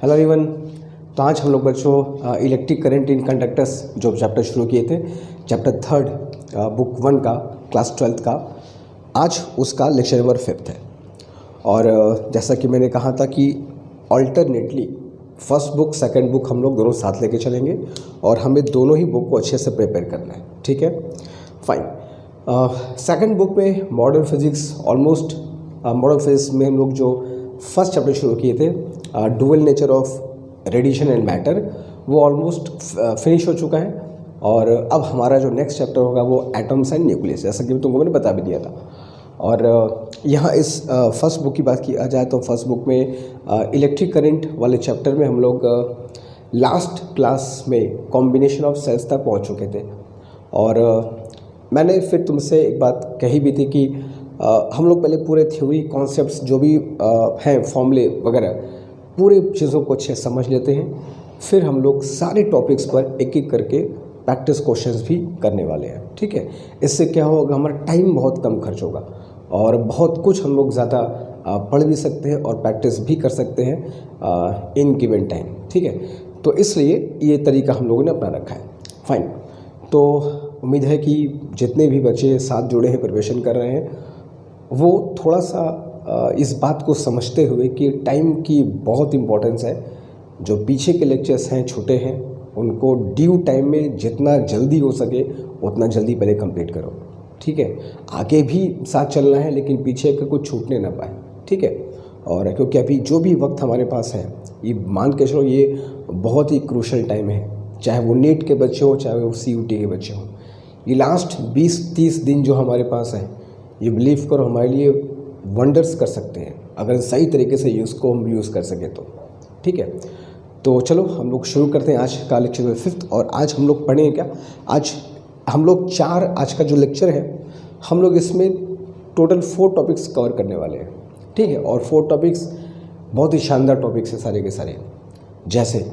Hello everyone. तो आज हम लोग बच्चों इलेक्ट्रिक करंट इन कंडक्टर्स जो चैप्टर शुरू किए थे, चैप्टर 3 बुक 1 का क्लास 12th का, आज उसका लेक्चर नंबर 5 है। और जैसा कि मैंने कहा था कि alternately first book second book हम लोग दोनों साथ लेके चलेंगे और हमें दोनों ही बुक को अच्छे से प्रिपेयर करना है, ठीक है, फाइन। सेकंड बुक में modern physics, almost modern physics में हम लोग जो फर्स्ट चैप्टर शुरू किए थे, dual nature of radiation and matter, वो ऑलमोस्ट फिनिश हो चुका है। और अब हमारा जो नेक्स्ट चैप्टर होगा वो एटम्स एंड न्यूक्लियस, जैसा कि तुमको मैंने बता भी दिया था। और यहाँ इस फर्स्ट बुक की बात की जाए तो फर्स्ट बुक में इलेक्ट्रिक करंट वाले चैप्टर में हम लोग लास्ट क्लास में कॉम्बिनेशन ऑफ सेल्स तक पहुँच चुके थे। और मैंने फिर तुमसे एक बात कही भी थी कि हम लोग पहले पूरे थ्योरी कॉन्सेप्ट्स जो भी हैं, फॉर्मूले वगैरह, पूरे चीज़ों को अच्छे समझ लेते हैं। फिर हम लोग सारे टॉपिक्स पर एक एक करके प्रैक्टिस क्वेश्चंस भी करने वाले हैं, ठीक है। इससे क्या होगा, हमारा टाइम बहुत कम खर्च होगा और बहुत कुछ हम लोग ज़्यादा पढ़ भी सकते हैं और प्रैक्टिस भी कर सकते हैं इन गिवन टाइम, ठीक है। तो इसलिए ये तरीका हम लोगों ने अपना रखा है, फाइन। तो उम्मीद है कि जितने भी बच्चे साथ जुड़े हैं, प्रिपरेशन कर रहे हैं, वो थोड़ा सा इस बात को समझते हुए कि टाइम की बहुत इम्पोर्टेंस है। जो पीछे के लेक्चर्स हैं, छोटे हैं, उनको ड्यू टाइम में जितना जल्दी हो सके उतना जल्दी पहले कंप्लीट करो, ठीक है। आगे भी साथ चलना है लेकिन पीछे का कुछ छूटने ना पाए, ठीक है। और क्योंकि अभी जो भी वक्त हमारे पास है, ये मान के चलो ये बहुत ही क्रूशल टाइम है, चाहे वो नीट के बच्चे हों, चाहे वो CUT के बच्चे हों। ये लास्ट 20-30 दिन जो हमारे पास है, ये बिलीव करो हमारे लिए वंडर्स कर सकते हैं अगर सही तरीके से हम यूज़ कर सकें तो, ठीक है। तो चलो हम लोग शुरू करते हैं आज का लेक्चर में 5th। और आज हम लोग पढ़ेंगे क्या, आज हम लोग आज का जो लेक्चर है, हम लोग इसमें टोटल 4 टॉपिक्स कवर करने वाले हैं, ठीक है। और 4 टॉपिक्स बहुत ही शानदार टॉपिक्स हैं सारे के सारे। जैसे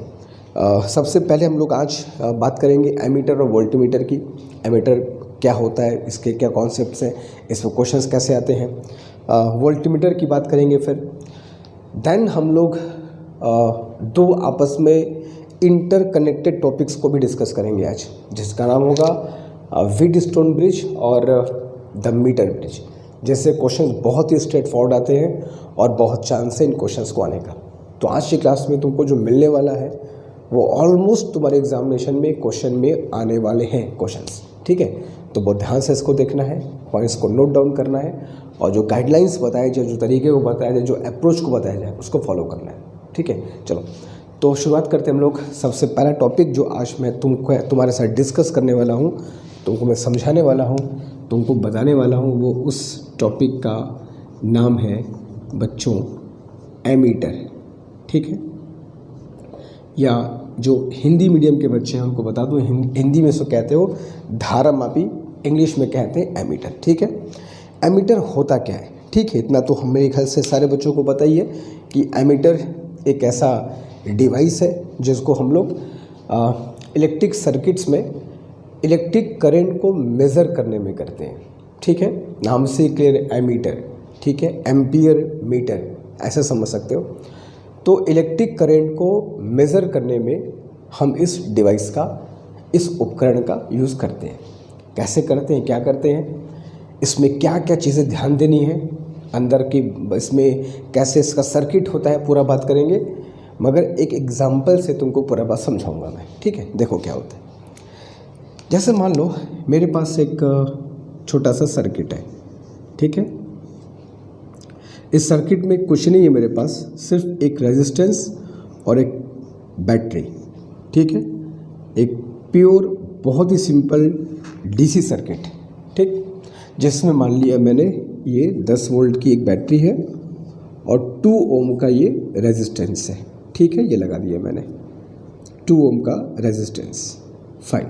सबसे पहले हम लोग आज बात करेंगे एमीटर और वोल्टमीटर की। एमीटर क्या होता है, इसके क्या कॉन्सेप्ट्स हैं, इसमें क्वेश्चंस कैसे आते हैं। वोल्टमीटर की बात करेंगे। फिर देन हम लोग 2 आपस में इंटरकनेक्टेड टॉपिक्स को भी डिस्कस करेंगे आज, जिसका नाम होगा व्हीटस्टोन ब्रिज और द मीटर ब्रिज। जैसे क्वेश्चंस बहुत ही स्ट्रेट फॉरवर्ड आते हैं और बहुत चांस है इन क्वेश्चंस को आने का। तो आज की क्लास में तुमको जो मिलने वाला है वो ऑलमोस्ट तुम्हारे एग्जामिनेशन में क्वेश्चन में आने वाले हैं क्वेश्चंस, ठीक है। तो बहुत ध्यान से इसको देखना है और इसको नोट डाउन करना है, और जो गाइडलाइंस बताए जाए, जो तरीके को बताया जाए, जो अप्रोच को बताया जाए, उसको फॉलो करना है, ठीक है। चलो तो शुरुआत करते हैं हम लोग। सबसे पहला टॉपिक जो आज मैं तुम्हारे साथ डिस्कस करने वाला हूँ, तुमको मैं समझाने वाला हूँ, तुमको बताने वाला हूँ, वो उस टॉपिक का नाम है बच्चों एमीटर, ठीक है। या जो हिंदी मीडियम के बच्चे हैं उनको बता दूँ, हिंदी में इसको कहते हो धारा मापी, इंग्लिश में कहते हैं एमीटर, ठीक है। एमीटर होता क्या है, ठीक है, इतना तो मेरे ख्याल से सारे बच्चों को पता ही है कि एमीटर एक ऐसा डिवाइस है जिसको हम लोग इलेक्ट्रिक सर्किट्स में इलेक्ट्रिक करंट को मेज़र करने में करते हैं, ठीक है। नाम से क्लियर, एमीटर, ठीक है, एम्पियर मीटर ऐसे समझ सकते हो। तो इलेक्ट्रिक करंट को मेज़र करने में हम इस डिवाइस का, इस उपकरण का यूज़ करते हैं। कैसे करते हैं, क्या करते हैं, इसमें क्या क्या चीज़ें ध्यान देनी है, अंदर की इसमें कैसे इसका सर्किट होता है, पूरा बात करेंगे। मगर एक एग्जांपल से तुमको पूरा बात समझाऊंगा मैं, ठीक है। देखो क्या होता है, जैसे मान लो मेरे पास एक छोटा सा सर्किट है, ठीक है। इस सर्किट में कुछ नहीं है मेरे पास, सिर्फ एक रेजिस्टेंस और एक बैटरी, ठीक है। एक प्योर बहुत ही सिंपल DC सर्किट, ठीक, जिसमें मान लिया मैंने ये 10 वोल्ट की एक बैटरी है और 2 ओम का ये रेजिस्टेंस है, ठीक है। ये लगा दिया मैंने 2 ओम का रेजिस्टेंस, फाइन।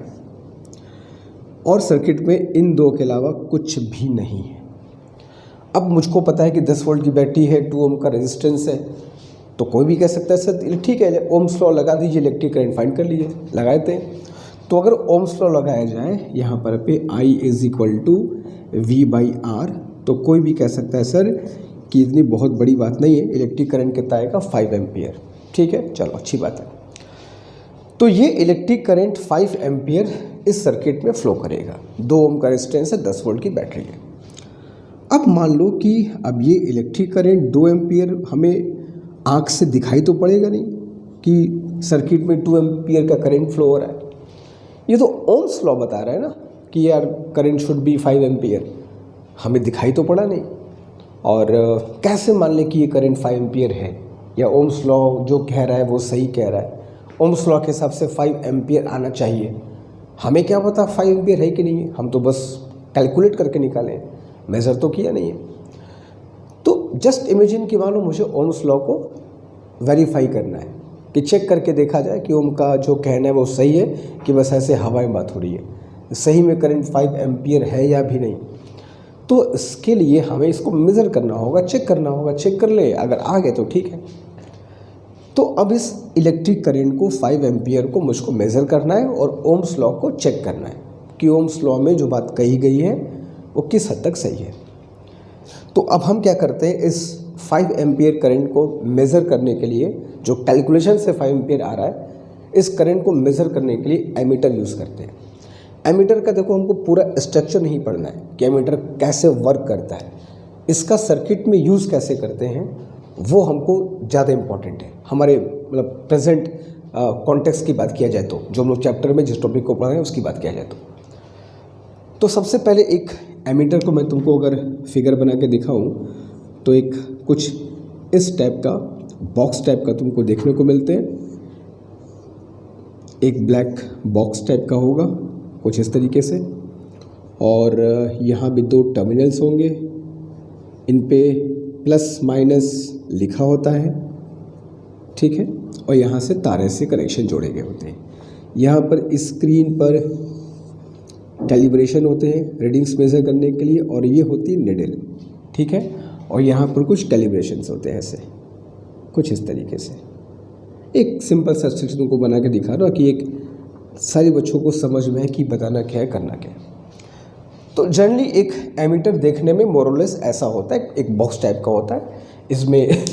और सर्किट में इन 2 के अलावा कुछ भी नहीं है। अब मुझको पता है कि 10 वोल्ट की बैटरी है, 2 ओम का रेजिस्टेंस है, तो कोई भी कह सकता है सर ठीक है ओम्स लॉ लगा दीजिए, इलेक्ट्रिक करंट फाइंड कर लीजिए, लगाए थे। तो अगर ओम्स लॉ लगाया जाए यहाँ पर पे I = V/R, तो कोई भी कह सकता है सर कि इतनी बहुत बड़ी बात नहीं है, इलेक्ट्रिक करंट कितना आएगा 5 एम्पियर, ठीक है, चलो अच्छी बात है। तो ये इलेक्ट्रिक करंट 5 एम्पियर इस सर्किट में फ्लो करेगा। 2 ओम का रेजिस्टेंस है, 10 वोल्ट की बैटरी है। अब मान लो कि अब ये इलेक्ट्रिक करंट 2 एम्पियर हमें आँख से दिखाई तो पड़ेगा नहीं कि सर्किट में 2 एम्पियर का करंट फ्लो हो रहा है। ये तो ओम्स लॉ बता रहा है ना कि यार करंट शुड बी 5 एम्पियर, हमें दिखाई तो पड़ा नहीं। और कैसे मान लें कि ये करंट 5 एम्पियर है, या ओम्स लॉ जो कह रहा है वो सही कह रहा है। ओम्स लॉ के हिसाब से 5 एम्पियर आना चाहिए। हमें क्या पता 5 एम्पियर है कि नहीं है, हम तो बस कैलकुलेट करके निकालें, मेज़र तो किया नहीं है। तो जस्ट इमेजिन कि मान लो मुझे ओम्स लॉ को वेरीफाई करना है, कि चेक करके देखा जाए कि ओम का जो कहना है वो सही है कि बस ऐसे हवा में बात हो रही है, सही में करंट 5 एम्पियर है या भी नहीं। तो इसके लिए हमें इसको मेज़र करना होगा, चेक करना होगा। चेक कर ले, अगर आ गए तो ठीक है। तो अब इस इलेक्ट्रिक करंट को 5 एम्पियर को मुझको मेज़र करना है और ओम्स लॉ को चेक करना है कि ओम्स लॉ में जो बात कही गई है वो किस हद तक सही है। तो अब हम क्या करते हैं, इस 5 एम्पियर करंट को मेज़र करने के लिए, जो कैलकुलेशन से 5 एम्पियर आ रहा है, इस करंट को मेज़र करने के लिए एमीटर यूज़ करते हैं। एमीटर का देखो हमको पूरा स्ट्रक्चर नहीं पढ़ना है कि एमीटर कैसे वर्क करता है, इसका सर्किट में यूज़ कैसे करते हैं वो हमको ज़्यादा इम्पॉर्टेंट है। हमारे मतलब प्रेजेंट कॉन्टेक्स्ट की बात किया जाए तो, जो हम लोग चैप्टर में जिस टॉपिक को पढ़ रहे हैं उसकी बात किया जाए तो सबसे पहले एक एमीटर को मैं तुमको अगर फिगर बना के दिखाऊं तो एक कुछ इस टाइप का बॉक्स टाइप का तुमको देखने को मिलते हैं। एक ब्लैक बॉक्स टाइप का होगा कुछ इस तरीके से, और यहाँ भी 2 टर्मिनल्स होंगे, इन पे प्लस माइनस लिखा होता है, ठीक है। और यहाँ से तारे से कनेक्शन जोड़े गए होते हैं। यहाँ पर स्क्रीन पर कैलिब्रेशन होते हैं रीडिंग्स मेज़र करने के लिए, और ये होती है निडल, ठीक है। और यहाँ पर कुछ कैलिब्रेशंस होते हैं ऐसे कुछ इस तरीके से। एक सिंपल सा स्ट्रक्चर तुमको बना के दिखा रहा कि एक सारे बच्चों को समझ में है कि बताना क्या है, करना क्या है। तो जनरली एक एमीटर देखने में मोरलेस ऐसा होता है, एक बॉक्स टाइप का होता है। इसमें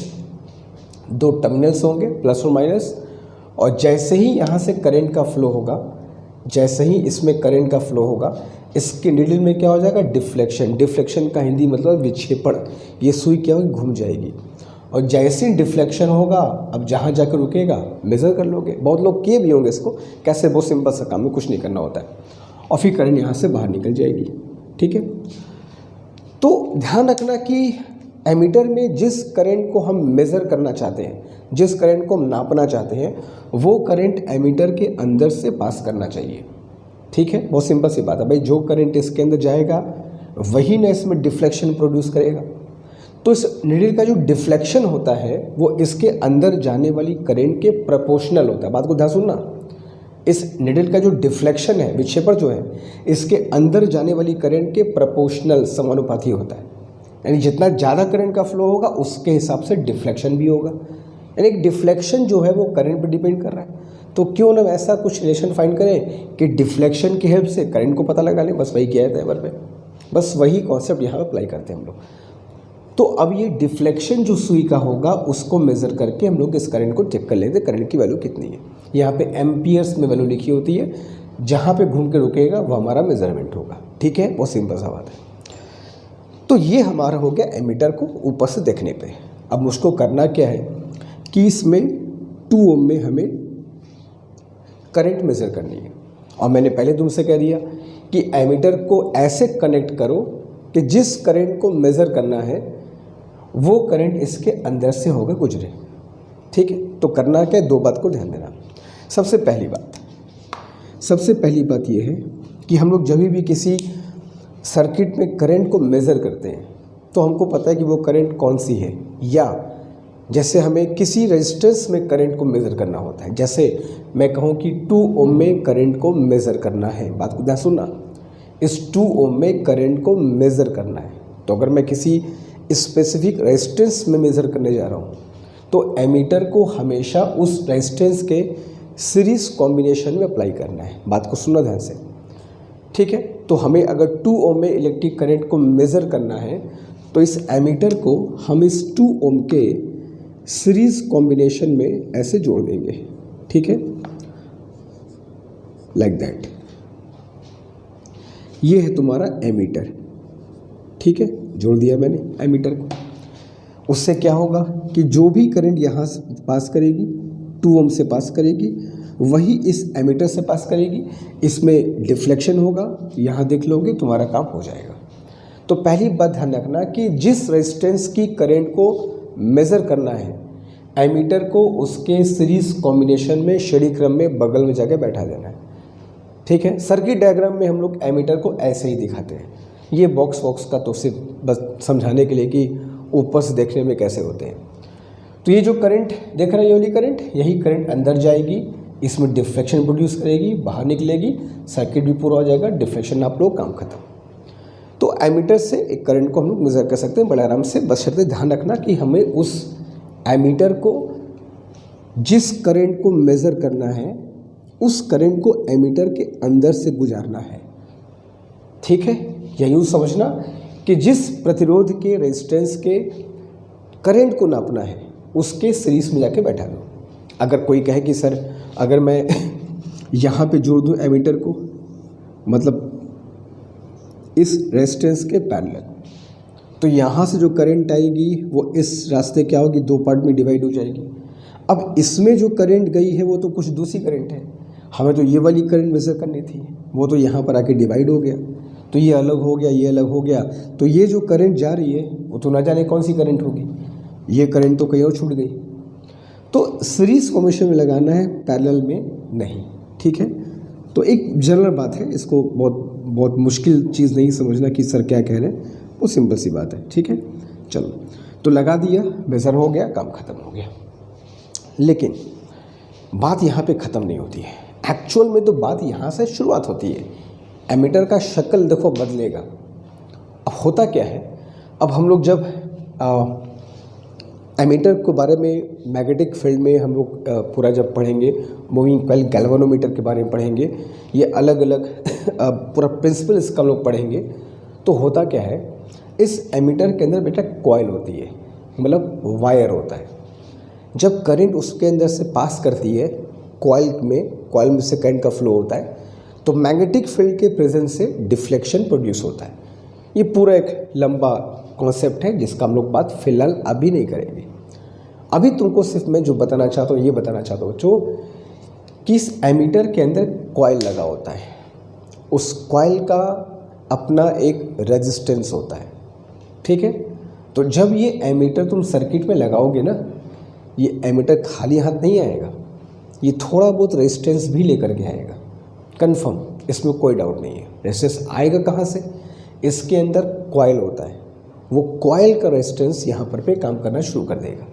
2 टर्मिनल्स होंगे प्लस और माइनस, और जैसे ही यहाँ से करंट का फ्लो होगा, जैसे ही इसमें करंट का फ्लो होगा, इसके निडल में क्या हो जाएगा, डिफ्लेक्शन। डिफ्लेक्शन का हिंदी मतलब विक्षेपण। ये सुई क्या होगी, घूम जाएगी, और जैसे ही डिफ्लेक्शन होगा अब जहाँ जाकर रुकेगा मेज़र कर लोगे। बहुत लोग किए भी होंगे इसको, कैसे, बहुत सिंपल सा काम है, कुछ नहीं करना होता है, और फिर करंट यहाँ से बाहर निकल जाएगी, ठीक है। तो ध्यान रखना कि एमीटर में जिस करंट को हम मेज़र करना चाहते हैं, जिस करंट को हम नापना चाहते हैं, वो करंट एमीटर के अंदर से पास करना चाहिए, ठीक है। बहुत सिंपल सी बात है भाई, जो करंट इसके अंदर जाएगा वही ना इसमें डिफ्लेक्शन प्रोड्यूस करेगा। तो इस निडल का जो डिफ्लेक्शन होता है वो इसके अंदर जाने वाली करंट के प्रोपोर्शनल होता है। बात को ध्यान सुनना, इस निडल का जो डिफ्लेक्शन है, विक्षेपण जो है, इसके अंदर जाने वाली करंट के प्रोपोर्शनल समानुपाती होता है। यानी जितना ज़्यादा करंट का फ्लो होगा उसके हिसाब से डिफ्लेक्शन भी होगा। यानी डिफ्लेक्शन जो है वो करंट पर डिपेंड कर रहा है। तो क्यों ना ऐसा कुछ रिलेशन फाइंड करें कि डिफ्लेक्शन की हेल्प से करंट को पता लगा लें। बस वही किया जाता है एवर पे, बस वही कॉन्सेप्ट यहाँ अप्लाई करते हैं हम लोग। तो अब ये डिफ्लेक्शन जो सुई का होगा उसको मेज़र करके हम लोग इस करंट को चेक कर लेते हैं, करंट की वैल्यू कितनी है। यहाँ पे एम्पियर्स में वैल्यू लिखी होती है, जहाँ पे घूम के रुकेगा वो हमारा मेजरमेंट होगा, ठीक है। बहुत सिंपल सा बात है। तो ये हमारा हो गया एमीटर को ऊपर से देखने पे। अब मुझको करना क्या है कि इसमें 2 ओम में हमें करंट मेज़र करनी है, और मैंने पहले तुमसे कह दिया कि एमीटर को ऐसे कनेक्ट करो कि जिस करंट को मेज़र करना है वो करंट इसके अंदर से होकर गुजरे, ठीक है। तो करना क्या है, 2 बात को ध्यान देना। सबसे पहली बात ये है कि हम लोग जब भी किसी सर्किट में करंट को मेज़र करते हैं तो हमको पता है कि वो करंट कौन सी है, या जैसे हमें किसी रेजिस्टेंस में करंट को मेज़र करना होता है। जैसे मैं कहूँ कि 2 ओम में करंट को मेज़र करना है, बात को ध्यान सुनना, इस 2 ओम में करंट को मेज़र करना है। तो अगर मैं किसी स्पेसिफिक रेजिस्टेंस में मेज़र करने जा रहा हूँ तो एमीटर को हमेशा उस रेजिस्टेंस के सीरीज़ कॉम्बिनेशन में अप्लाई करना है। बात को सुनना ध्यान से, ठीक है। तो हमें अगर 2 ओम में इलेक्ट्रिक करंट को मेज़र करना है तो इस एमीटर को हम इस 2 ओम के सीरीज कॉम्बिनेशन में ऐसे जोड़ देंगे, ठीक है, लाइक दैट। ये है तुम्हारा एमीटर, ठीक है, जोड़ दिया मैंने एमीटर को। उससे क्या होगा कि जो भी करंट यहाँ से पास करेगी 2 ओम से पास करेगी, वही इस एमीटर से पास करेगी। इसमें डिफ्लेक्शन होगा, यहाँ देख लोगे तुम्हारा काम हो जाएगा। तो पहली बात ध्यान रखना कि जिस रेजिस्टेंस की करंट को मेज़र करना है, एमीटर को उसके सीरीज कॉम्बिनेशन में श्रेणी क्रम में बगल में जाके बैठा देना है, ठीक है। सर्किट डायग्राम में हम लोग एमीटर को ऐसे ही दिखाते हैं। ये बॉक्स का तो सिर्फ बस समझाने के लिए कि ऊपर से देखने में कैसे होते हैं। तो ये जो करंट देख रहे हैं, ये वाली करंट, यही करंट अंदर जाएगी, इसमें डिफ्लेक्शन प्रोड्यूस करेगी, बाहर निकलेगी, सर्किट भी पूरा हो जाएगा, डिफ्लेक्शन आप लोग काम खत्म। तो एमीटर से एक करंट को हम लोग मेज़र कर सकते हैं बड़े आराम से। बस शर्त ध्यान रखना कि हमें उस एमीटर को जिस करंट को मेज़र करना है उस करंट को एमीटर के अंदर से गुजारना है, ठीक है। या यूँ समझना कि जिस प्रतिरोध के रेजिस्टेंस के करंट को नापना है उसके सीरीज में जाके बैठा दो। अगर कोई कहे कि सर अगर मैं यहाँ पे जोड़ दूँ एमीटर को, मतलब इस रेजिस्टेंस के पैरेलल, तो यहाँ से जो करंट आएगी वो इस रास्ते क्या होगी, 2 पार्ट में डिवाइड हो जाएगी। अब इसमें जो करंट गई है वो तो कुछ दूसरी करंट है, हमें तो ये वाली करंट मेज़र करनी थी, वो तो यहाँ पर आके डिवाइड हो गया, तो ये अलग हो गया, ये अलग हो गया। तो ये जो करंट जा रही है वो तो ना जाने कौन सी करंट होगी, ये करंट तो कहीं और छूट गई। तो सीरीज कॉम्बिनेशन में लगाना है, पैरेलल में नहीं, ठीक है। तो एक जनरल बात है, इसको बहुत मुश्किल चीज़ नहीं समझना कि सर क्या कह रहे हैं, वो सिंपल सी बात है, ठीक है। चलो, तो लगा दिया, मेज़र हो गया, काम ख़त्म हो गया। लेकिन बात यहाँ पे ख़त्म नहीं होती है, एक्चुअल में तो बात यहाँ से शुरुआत होती है। एमीटर का शक्ल देखो बदलेगा। अब होता क्या है, अब हम लोग जब एमीटर के बारे में मैग्नेटिक फील्ड में हम लोग पूरा जब पढ़ेंगे, मूविंग कॉइल गैल्वेनोमीटर के बारे में पढ़ेंगे, ये अलग अलग पूरा प्रिंसिपल इसका हम लोग पढ़ेंगे। तो होता क्या है, इस एमीटर के अंदर बेटा कॉइल होती है, मतलब वायर होता है। जब करंट उसके अंदर से पास करती है कॉइल में से करंट का फ्लो होता है, तो मैग्नेटिक फील्ड के प्रेजेंस से डिफ्लेक्शन प्रोड्यूस होता है। ये पूरा एक लंबा कॉन्सेप्ट है जिसका हम लोग बात फिलहाल अभी नहीं करेंगे। अभी तुमको सिर्फ मैं जो बताना चाहता हूँ ये बताना चाहता हूँ जो कि इस एमीटर के अंदर कॉइल लगा होता है, उस कॉइल का अपना एक रेजिस्टेंस होता है, ठीक है। तो जब ये एमीटर तुम सर्किट में लगाओगे ना, ये एमीटर खाली हाथ नहीं आएगा, ये थोड़ा बहुत रेजिस्टेंस भी लेकर के आएगा, कंफर्म, इसमें कोई डाउट नहीं है। रेजिस्टेंस आएगा कहाँ से, इसके अंदर कॉइल होता है, वो कॉइल का रेजिस्टेंस यहाँ पर पे काम करना शुरू कर देगा।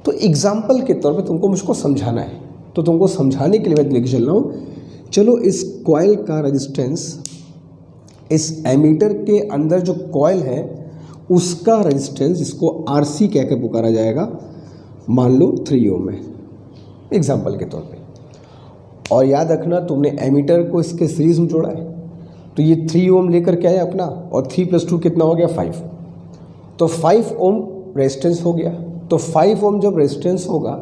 तो एग्जाम्पल के तौर पे तुमको मुझको समझाना है, तो तुमको समझाने के लिए मैं लेके चल रहा हूँ। चलो, इस कॉइल का रेजिस्टेंस, इस एमीटर के अंदर जो कॉइल है उसका रेजिस्टेंस, इसको आरसी कह के पुकारा जाएगा, मान लो 3 ओम है एग्जाम्पल के तौर पे। और याद रखना तुमने एमीटर को इसके सीरीज में जोड़ा है, तो ये 3 ओम लेकर के आया अपना, और 3 + 2 कितना हो गया 5, तो 5 ओम रेजिस्टेंस हो गया। तो 5 ओम जब रेजिस्टेंस होगा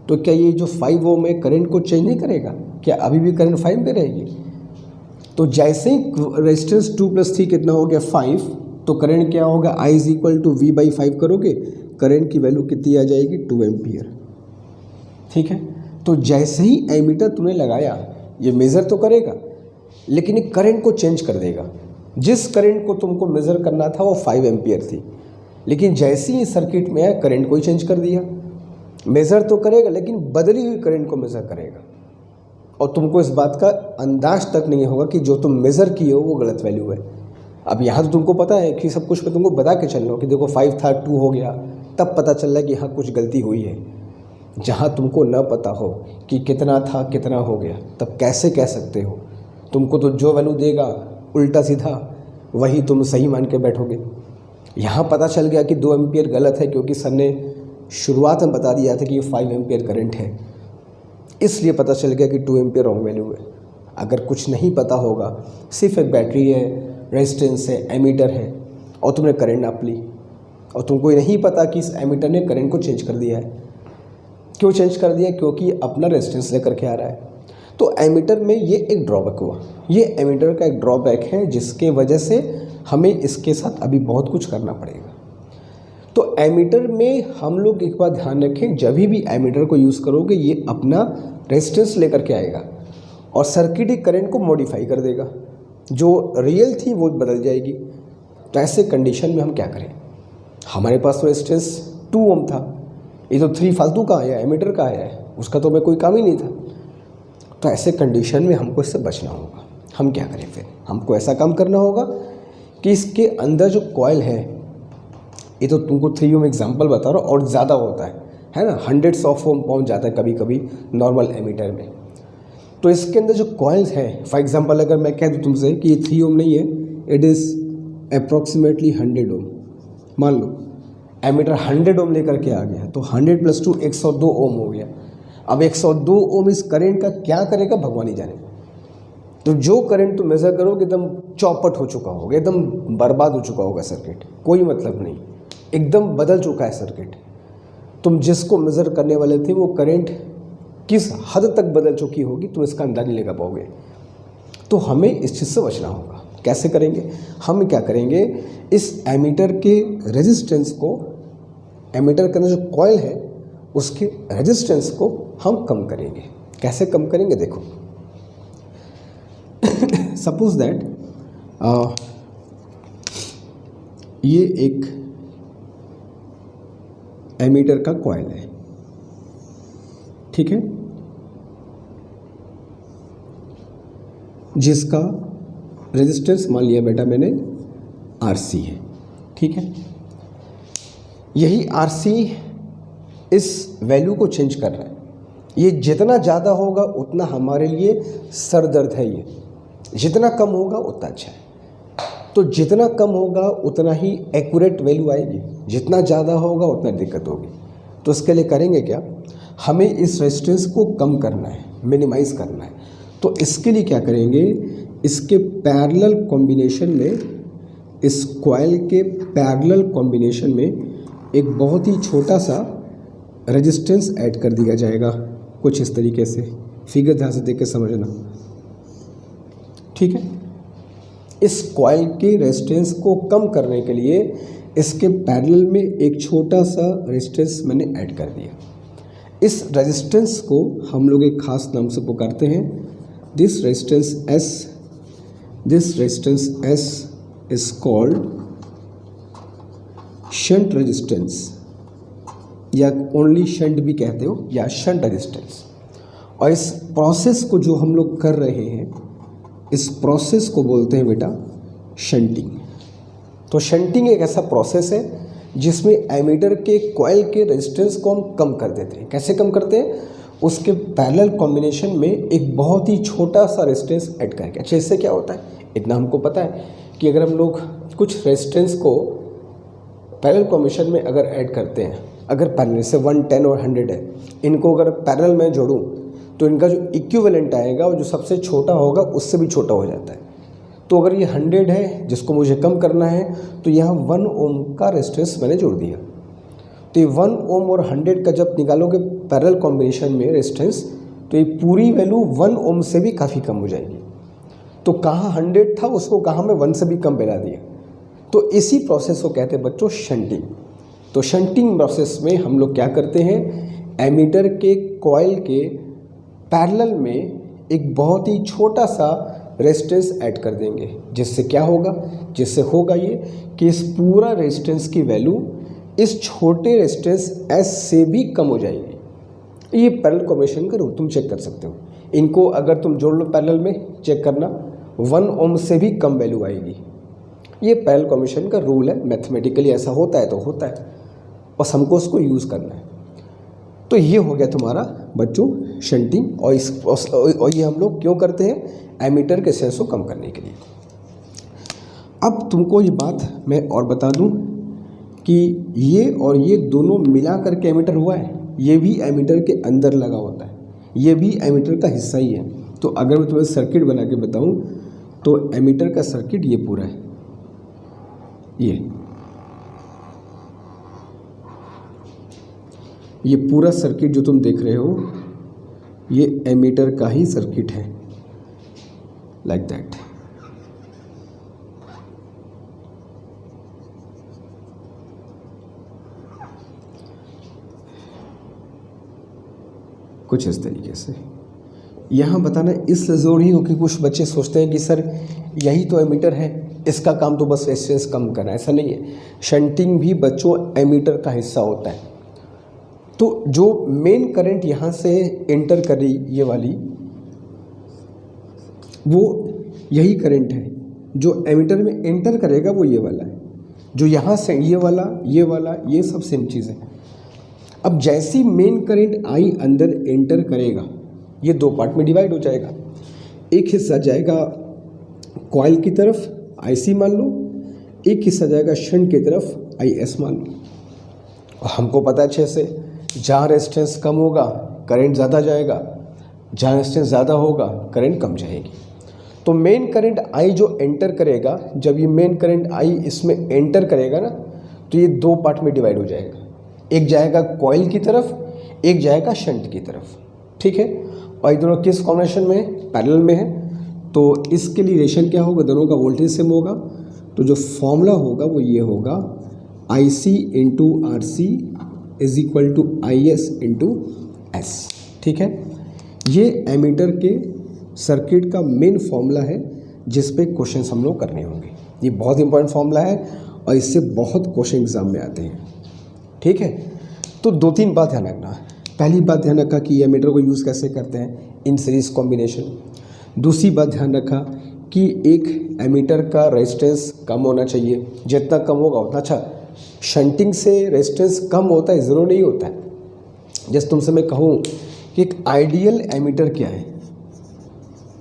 तो क्या ये जो 5 ओम है करंट को चेंज नहीं करेगा, क्या अभी भी करंट 5 पे रहेगी? तो जैसे ही रेजिस्टेंस 2 + 3 कितना हो गया 5, तो करंट क्या होगा, I = V/5 करोगे, करंट की वैल्यू कितनी आ जाएगी 2 एम्पियर, ठीक है। तो जैसे ही एमीटर तूने लगाया, ये मेज़र तो करेगा लेकिन ये करंट को चेंज कर देगा। जिस करंट को तुमको मेज़र करना था वो 5 एम्पियर थी, लेकिन जैसे ही सर्किट में आया करंट को ही चेंज कर दिया। मेज़र तो करेगा लेकिन बदली हुई करंट को मेज़र करेगा, और तुमको इस बात का अंदाज तक नहीं होगा कि जो तुम मेज़र किए हो वो गलत वैल्यू है। अब यहाँ तो तुमको पता है कि सब कुछ मैं तुमको बता के चल रहा हूँ कि देखो 5 था 2 हो गया, तब पता चल रहा है कि यहाँ कुछ गलती हुई है। जहाँ तुमको न पता हो कि कितना था कितना हो गया, तब कैसे कह सकते हो? तुमको तो जो वैल्यू देगा उल्टा सीधा वही तुम सही मान के बैठोगे। यहाँ पता चल गया कि 2 एम्पियर गलत है क्योंकि सर ने शुरुआत में बता दिया था कि ये 5 एम्पियर करंट है, इसलिए पता चल गया कि 2 एम्पियर रॉन्ग वैल्यू है। अगर कुछ नहीं पता होगा, सिर्फ एक बैटरी है, रेजिस्टेंस है, एमीटर है, और तुमने करंट नाप ली, और तुमको नहीं पता कि इस एमीटर ने करंट को चेंज कर दिया है। क्यों चेंज कर दिया? क्योंकि अपना रेजिस्टेंस लेकर के आ रहा है। तो एमीटर में ये एक ड्रॉबैक हुआ, ये एमीटर का एक ड्रॉबैक है जिसके वजह से हमें इसके साथ अभी बहुत कुछ करना पड़ेगा। तो एमीटर में हम लोग एक बात ध्यान रखें, जब भी एमीटर को यूज़ करोगे ये अपना रेजिस्टेंस लेकर के आएगा और सर्किट करंट को मॉडिफाई कर देगा, जो रियल थी वो बदल जाएगी। तो ऐसे कंडीशन में हम क्या करें? हमारे पास तो रेजिस्टेंस 2 ओम था, ये तो 3 फालतू का आया, एमीटर का आया है, उसका तो मैं कोई काम ही नहीं था। तो ऐसे कंडीशन में हमको इससे बचना होगा। हम क्या करें फिर? हमको ऐसा काम करना होगा कि इसके अंदर जो कॉइल है, ये तो तुमको 3 ओम एग्जाम्पल बता रहा हूँ, और ज़्यादा होता है ना, हंड्रेड्स ऑफ ओम पहुँच जाता है कभी कभी नॉर्मल एमीटर में। तो इसके अंदर जो कॉइल्स हैं, फॉर एग्जांपल अगर मैं कह दूँ तुमसे कि ये 3 ओम नहीं है, इट इज़ अप्रॉक्सीमेटली 100 ओम। मान लो एमीटर 100 ओम लेकर के आ गया, तो 100 + 2 102 ओम हो गया। अब 102 ओम इस करंट का क्या करेगा भगवान ही जाने। तो जो करंट तुम मेज़र करोगे एकदम चौपट हो चुका होगा, एकदम बर्बाद हो चुका होगा सर्किट, कोई मतलब नहीं, एकदम बदल चुका है सर्किट। तुम जिसको मेज़र करने वाले थे वो करंट किस हद तक बदल चुकी होगी तुम इसका अंदाज़ा नहीं लगा पाओगे। तो हमें इस चीज़ से बचना होगा। कैसे करेंगे? हम क्या करेंगे, इस एमीटर के रेजिस्टेंस को, एमीटर के अंदर जो कॉइल है उसके रेजिस्टेंस को हम कम करेंगे। कैसे कम करेंगे? देखो सपोज दैट ये एक एमीटर का कॉइल है, ठीक है, जिसका रेजिस्टेंस मान लिया बेटा मैंने RC है, ठीक है। यही RC इस वैल्यू को चेंज कर रहा है। ये जितना ज़्यादा होगा उतना हमारे लिए सर दर्द है, ये जितना कम होगा उतना अच्छा है। तो जितना कम होगा उतना ही एक्यूरेट वैल्यू आएगी, जितना ज़्यादा होगा उतना दिक्कत होगी। तो इसके लिए करेंगे क्या, हमें इस रेजिस्टेंस को कम करना है, मिनिमाइज़ करना है। तो इसके लिए क्या करेंगे, इसके पैरेलल कॉम्बिनेशन में, इस कॉइल के पैरेलल कॉम्बिनेशन में एक बहुत ही छोटा सा रेजिस्टेंस ऐड कर दिया जाएगा, कुछ इस तरीके से। फिगर ध्यान से देख के समझना, ठीक है। इस कॉइल के रेजिस्टेंस को कम करने के लिए इसके पैरेलल में एक छोटा सा रेजिस्टेंस मैंने ऐड कर दिया। इस रेजिस्टेंस को हम लोग एक खास नाम से पुकारते हैं, this resistance S is called shunt resistance, या ओनली शंट भी कहते हो, या शंट रेजिस्टेंस। और इस प्रोसेस को जो हम लोग कर रहे हैं, इस प्रोसेस को बोलते हैं बेटा शंटिंग। तो शंटिंग एक ऐसा प्रोसेस है जिसमें एमीटर के कॉइल के रेजिस्टेंस को हम कम कर देते हैं। कैसे कम करते हैं? उसके पैरेलल कॉम्बिनेशन में एक बहुत ही छोटा सा रेजिस्टेंस ऐड करके। अच्छा, इससे क्या होता है? इतना हमको पता है कि अगर हम लोग कुछ रेजिस्टेंस को पैरेलल कॉम्बिनेशन में अगर ऐड करते हैं, अगर पैरेलल से 1, 10 और 100 है, इनको अगर पैरेलल में जोड़ूं तो इनका जो इक्विवेलेंट आएगा वो जो सबसे छोटा होगा उससे भी छोटा हो जाता है। तो अगर ये 100 है जिसको मुझे कम करना है, तो यहाँ 1 ओम का रेजिस्टेंस मैंने जोड़ दिया। तो ये 1 ओम और 100 का जब निकालोगे पैरेलल कॉम्बिनेशन में रेजिस्टेंस, तो ये पूरी वैल्यू 1 ओम से भी काफ़ी कम हो जाएगी। तो कहाँ 100 था उसको कहाँ मैं 1 से भी कम मिला दिया। तो इसी प्रोसेस को कहते हैं बच्चों शंटिंग। तो शंटिंग प्रोसेस में हम लोग क्या करते हैं, एमीटर के कॉइल के पैरेलल में एक बहुत ही छोटा सा रेजिस्टेंस ऐड कर देंगे, जिससे क्या होगा, जिससे होगा ये कि इस पूरा रेजिस्टेंस की वैल्यू इस छोटे रेजिस्टेंस S से भी कम हो जाएगी। ये पैरेलल कॉम्बिनेशन का रूल तुम चेक कर सकते हो। इनको अगर तुम जोड़ लो पैरेलल में, चेक करना 1 ओम से भी कम वैल्यू आएगी। ये पैरेलल कॉम्बिनेशन का रूल है, मैथमेटिकली ऐसा होता है तो होता है, बस हमको उसको यूज़ करना है। तो ये हो गया तुम्हारा बच्चों शंटिंग। और ये हम लोग क्यों करते हैं, एमीटर के रेजिस्टेंस को कम करने के लिए। अब तुमको ये बात मैं और बता दूं कि ये और ये दोनों मिला करके एमीटर हुआ है, ये भी एमीटर के अंदर लगा होता है, ये भी एमीटर का हिस्सा ही है। तो अगर मैं तुम्हें सर्किट बना के बताऊं तो एमीटर का सर्किट ये पूरा है, ये ये पूरा सर्किट जो तुम देख रहे हो ये एमीटर का ही सर्किट है, लाइक दैट। कुछ इस तरीके से यहाँ बताना इससे ज़रूरी हो कि कुछ बच्चे सोचते हैं कि सर यही तो एमीटर है, इसका काम तो बस रेजिस्टेंस कम करना है। ऐसा नहीं है, शंटिंग भी बच्चों एमीटर का हिस्सा होता है। तो जो मेन करंट यहाँ से एंटर कर रही ये वाली, वो यही करंट है। जो एमीटर में एंटर करेगा वो ये वाला है, जो यहाँ से ये वाला ये सब सेम चीज़ है। अब जैसी मेन करंट आई अंदर एंटर करेगा, ये दो पार्ट में डिवाइड हो जाएगा। एक हिस्सा जाएगा कॉइल की तरफ आईसी मान लो, एक हिस्सा जाएगा शंट की तरफ आईएस मान लो। और हमको पता है अच्छे से, जहाँ रेजिस्टेंस कम होगा करंट ज़्यादा जाएगा, जहाँ रेजिस्टेंस ज़्यादा होगा करंट कम जाएगी। तो मेन करंट आई जो एंटर करेगा, जब ये मेन करंट आई इसमें एंटर करेगा ना, तो ये दो पार्ट में डिवाइड हो जाएगा। एक जाएगा कॉइल की तरफ, एक जाएगा शंट की तरफ, ठीक है। और दोनों किस कॉम्बिनेशन में है? पैरेलल में है। तो इसके लिए रिलेशन क्या होगा? दोनों का वोल्टेज सेम होगा। तो जो फॉर्मूला होगा वो ये होगा, IC into RC is equal to IS into S, ठीक है। ये एमीटर के सर्किट का मेन फॉर्मूला है जिस पे क्वेश्चन हम लोग करने होंगे। ये बहुत इंपॉर्टेंट फॉर्मूला है और इससे बहुत क्वेश्चन एग्जाम में आते हैं, ठीक है। तो दो तीन बात ध्यान रखना। पहली बात ध्यान रखा कि एमीटर को यूज़ कैसे करते हैं, इन सीरीज कॉम्बिनेशन। दूसरी बात ध्यान रखा कि एक एमीटर का रेजिस्टेंस कम होना चाहिए, जितना कम होगा उतना अच्छा। शंटिंग से रेजिस्टेंस कम होता है, ज़रूर नहीं होता है। जैसे तुमसे मैं कहूँ कि एक आइडियल एमीटर क्या है,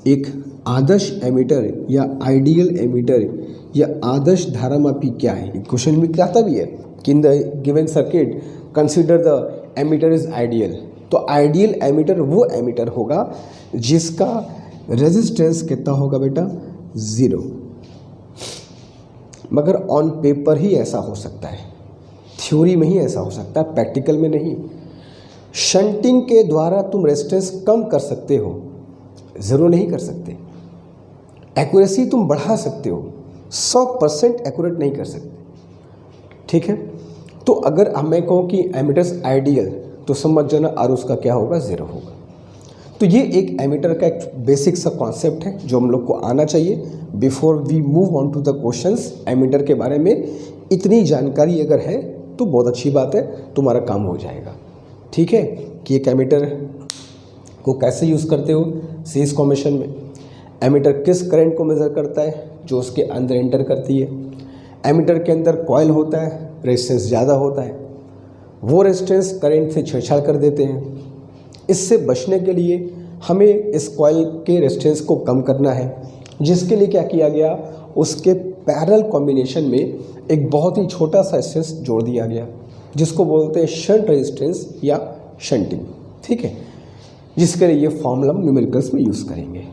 एक आदर्श एमीटर या आइडियल एमीटर या आदर्श धारामापी क्या है, क्वेश्चन में आता भी है कि in the given circuit consider the ammeter is ideal. तो आइडियल एमीटर वो एमीटर होगा जिसका रेजिस्टेंस कितना होगा बेटा, 0। मगर ऑन पेपर ही ऐसा हो सकता है, थ्योरी में ही ऐसा हो सकता है, प्रैक्टिकल में नहीं। शंटिंग के द्वारा तुम रेजिस्टेंस कम कर सकते हो, ज़रूर नहीं कर सकते। एक्यूरेसी तुम बढ़ा सकते हो, 100% एक्यूरेट नहीं कर सकते, ठीक है। तो अगर मैं कहूँ कि एमीटर्स आइडियल, तो समझ जाना आर उसका क्या होगा, 0 होगा। तो ये एक एमीटर का एक बेसिक सा कॉन्सेप्ट है जो हम लोग को आना चाहिए before we move on to the questions. Ammeter के बारे में इतनी जानकारी अगर है तो बहुत अच्छी बात है, तुम्हारा काम हो जाएगा, ठीक है। कि एक एमीटर को कैसे यूज़ करते हो सीरीज कॉम्बिनेशन में। एमीटर किस करंट को मेज़र करता है, जो उसके अंदर एंटर करती है। एमीटर के अंदर कॉइल होता है, रेजिस्टेंस ज़्यादा होता है, वो रेजिस्टेंस करंट से छेड़छाड़ कर देते हैं। इससे बचने के लिए हमें इस कॉइल के रेजिस्टेंस को कम करना है, जिसके लिए क्या किया गया, उसके पैरेलल कॉम्बिनेशन में एक बहुत ही छोटा सा रेजिस्टेंस जोड़ दिया गया, जिसको बोलते हैं शंट रेजिस्टेंस या शंटिंग, ठीक है। जिसके लिए ये फॉर्मूला न्यूमेरिकल्स में यूज़ करेंगे।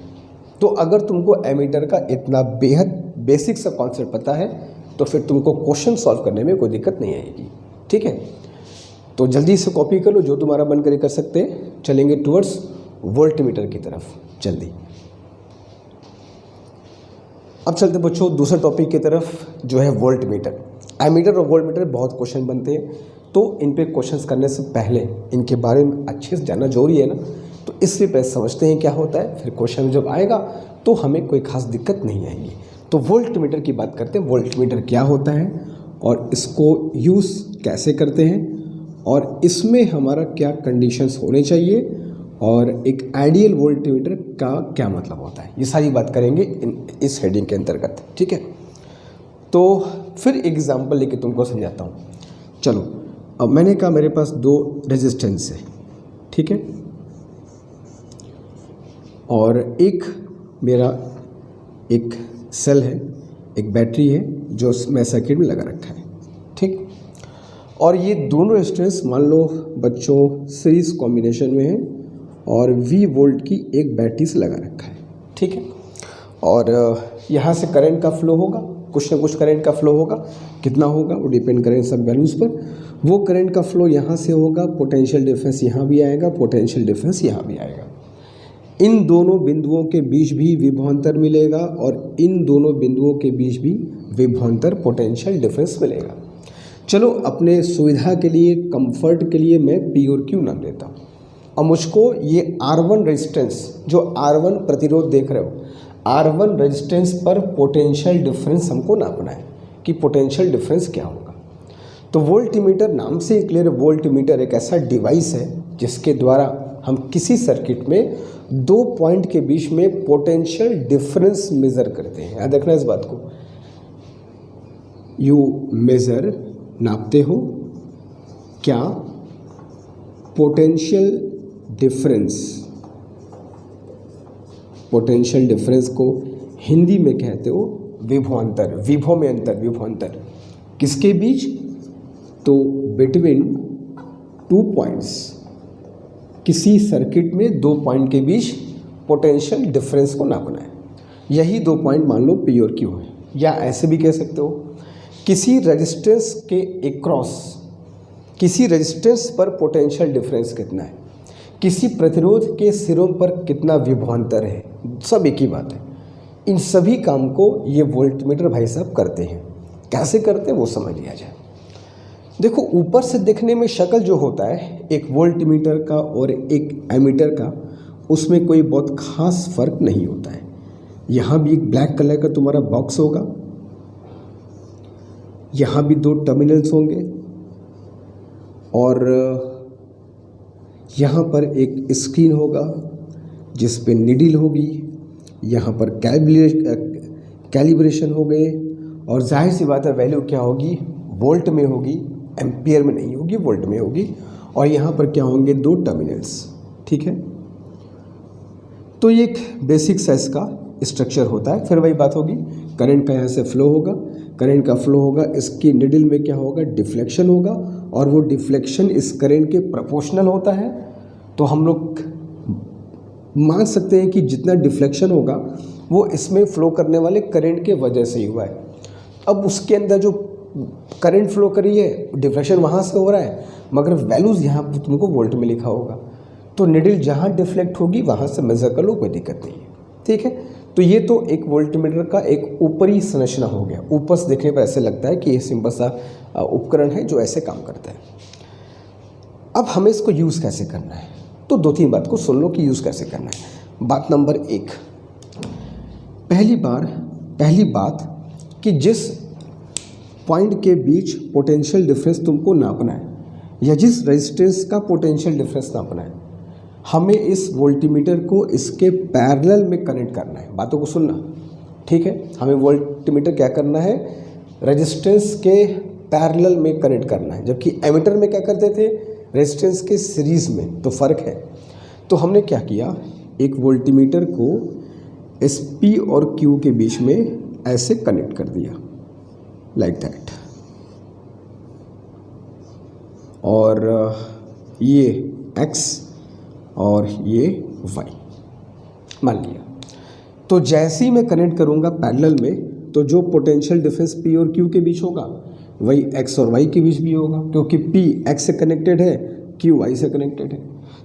तो अगर तुमको एमीटर का इतना बेहद बेसिक सा कॉन्सेप्ट पता है तो फिर तुमको क्वेश्चन सॉल्व करने में कोई दिक्कत नहीं आएगी, ठीक है। तो जल्दी से कॉपी कर लो, जो तुम्हारा मन करे कर सकते हैं। चलेंगे टुवर्ड्स वोल्टमीटर की तरफ जल्दी। अब चलते बच्चों दूसरे टॉपिक की तरफ, जो है वोल्टमीटर। एमीटर और वोल्टमीटर बहुत क्वेश्चन बनते हैं, तो इन पे क्वेश्चंस करने से पहले इनके बारे में अच्छे से जानना जरूरी है ना। तो इसलिए पहले समझते हैं क्या होता है, फिर क्वेश्चन जब आएगा तो हमें कोई खास दिक्कत नहीं आएगी। तो वोल्टमीटर की बात करते हैं। वोल्टमीटर क्या होता है और इसको यूज़ कैसे करते हैं, और इसमें हमारा क्या कंडीशंस होने चाहिए, और एक आइडियल वोल्टमीटर का क्या मतलब होता है, ये सारी बात करेंगे इस हेडिंग के अंतर्गत, ठीक है। तो फिर एग्जाम्पल लेके तुमको समझाता हूँ। चलो, अब मैंने कहा मेरे पास 2 रेजिस्टेंस है, ठीक है, और एक मेरा एक सेल है, एक बैटरी है जो मैं सर्किट में लगा रखा है, ठीक। और ये दोनों रेजिस्टेंस मान लो बच्चों सीरीज कॉम्बिनेशन में है और V वोल्ट की एक बैटरी से लगा रखा है, ठीक है। और यहाँ से करंट का फ्लो होगा, कुछ ना कुछ करंट का फ्लो होगा, कितना होगा वो डिपेंड करें सब वैल्यूज़ पर। वो करंट का फ्लो यहाँ से होगा, पोटेंशियल डिफरेंस यहाँ भी आएगा, पोटेंशियल डिफरेंस यहाँ भी आएगा। इन दोनों बिंदुओं के बीच भी विभवांतर मिलेगा और इन दोनों बिंदुओं के बीच भी विभवांतर पोटेंशियल डिफरेंस मिलेगा। चलो अपने सुविधा के लिए, कंफर्ट के लिए मैं P और Q नाम देता हूँ। और मुझको ये R1 रेजिस्टेंस, जो R1 प्रतिरोध देख रहे हो, R1 रेजिस्टेंस पर पोटेंशियल डिफरेंस हमको नापना है कि पोटेंशियल डिफरेंस क्या होगा। तो वोल्टमीटर नाम से ही क्लियर, वोल्टमीटर एक ऐसा डिवाइस है जिसके द्वारा हम किसी सर्किट में दो पॉइंट के बीच में पोटेंशियल डिफरेंस मेज़र करते हैं। याद रखना इस बात को, यू मेज़र, नापते हो क्या पोटेंशियल डिफरेंस। पोटेंशियल डिफरेंस को हिंदी में कहते हो विभवांतर, विभव में अंतर, विभवांतर किसके बीच, तो बिटवीन टू पॉइंट्स, किसी सर्किट में दो पॉइंट के बीच पोटेंशियल डिफरेंस को नापना है। यही दो पॉइंट मान लो P और Q है, या ऐसे भी कह सकते हो किसी रेजिस्टेंस के एक्रॉस, किसी रेजिस्टेंस पर पोटेंशियल डिफरेंस कितना है, किसी प्रतिरोध के सिरों पर कितना विभवांतर है, सब एक ही बात है। इन सभी काम को ये वोल्टमीटर भाई साहब करते हैं। कैसे करते हैं वो समझ लिया जाए। देखो ऊपर से देखने में शक्ल जो होता है एक वोल्टमीटर का और एक एमीटर का, उसमें कोई बहुत खास फर्क नहीं होता है। यहाँ भी एक ब्लैक कलर का तुम्हारा बॉक्स होगा, यहाँ भी दो टर्मिनल्स होंगे और यहाँ पर एक स्क्रीन होगा जिस पे निडल होगी, यहाँ पर कैलिब्रेशन हो गए और जाहिर सी बात है वैल्यू क्या होगी, वोल्ट में होगी, एम्पियर में नहीं होगी, वोल्ट में होगी। और यहाँ पर क्या होंगे, दो टर्मिनल्स। ठीक है, तो ये एक बेसिक साइज का स्ट्रक्चर होता है। फिर वही बात होगी, करंट का यहाँ से फ्लो होगा, करंट का फ्लो होगा, इसकी निडल में क्या होगा, डिफ्लेक्शन होगा और वो डिफ्लेक्शन इस करंट के प्रोपोर्शनल होता है। तो हम लोग मान सकते हैं कि जितना डिफ्लेक्शन होगा वो इसमें फ्लो करने वाले करंट के वजह से ही हुआ है। अब उसके अंदर जो करंट फ्लो करी है, डिफ्लेक्शन वहाँ से हो रहा है, मगर वैल्यूज़ यहाँ पर तुमको वोल्ट में लिखा होगा। तो निडल जहाँ डिफ्लेक्ट होगी वहाँ से मेज़र कर लो, कोई दिक्कत नहीं है। ठीक है, तो ये तो एक वोल्टमीटर का एक ऊपरी संरचना हो गया। ऊपर से देखने पर ऐसे लगता है कि ये सिंपल सा उपकरण है जो ऐसे काम करता है। अब हमें इसको यूज़ कैसे करना है, तो दो तीन बात को सुन लो कि यूज़ कैसे करना है। बात नंबर एक, पहली बात कि जिस पॉइंट के बीच पोटेंशियल डिफरेंस तुमको नापना है या जिस रेजिस्टेंस का पोटेंशियल डिफरेंस नापना है, हमें इस वोल्टमीटर को इसके पैरेलल में कनेक्ट करना है। बातों को सुनना, ठीक है। हमें वोल्टमीटर क्या करना है, रेजिस्टेंस के पैरेलल में कनेक्ट करना है, जबकि एमीटर में क्या करते थे, रेजिस्टेंस के सीरीज़ में। तो फ़र्क है। तो हमने क्या किया, एक वोल्टमीटर को इस P और Q के बीच में ऐसे कनेक्ट कर दिया, लाइक दैट। और ये X और ये Y मान लिया। तो जैसे ही मैं कनेक्ट करूँगा पैरेलल में, तो जो पोटेंशियल डिफरेंस P और Q के बीच होगा वही X और Y के बीच भी होगा, क्योंकि P X से कनेक्टेड है, Q Y से कनेक्टेड है।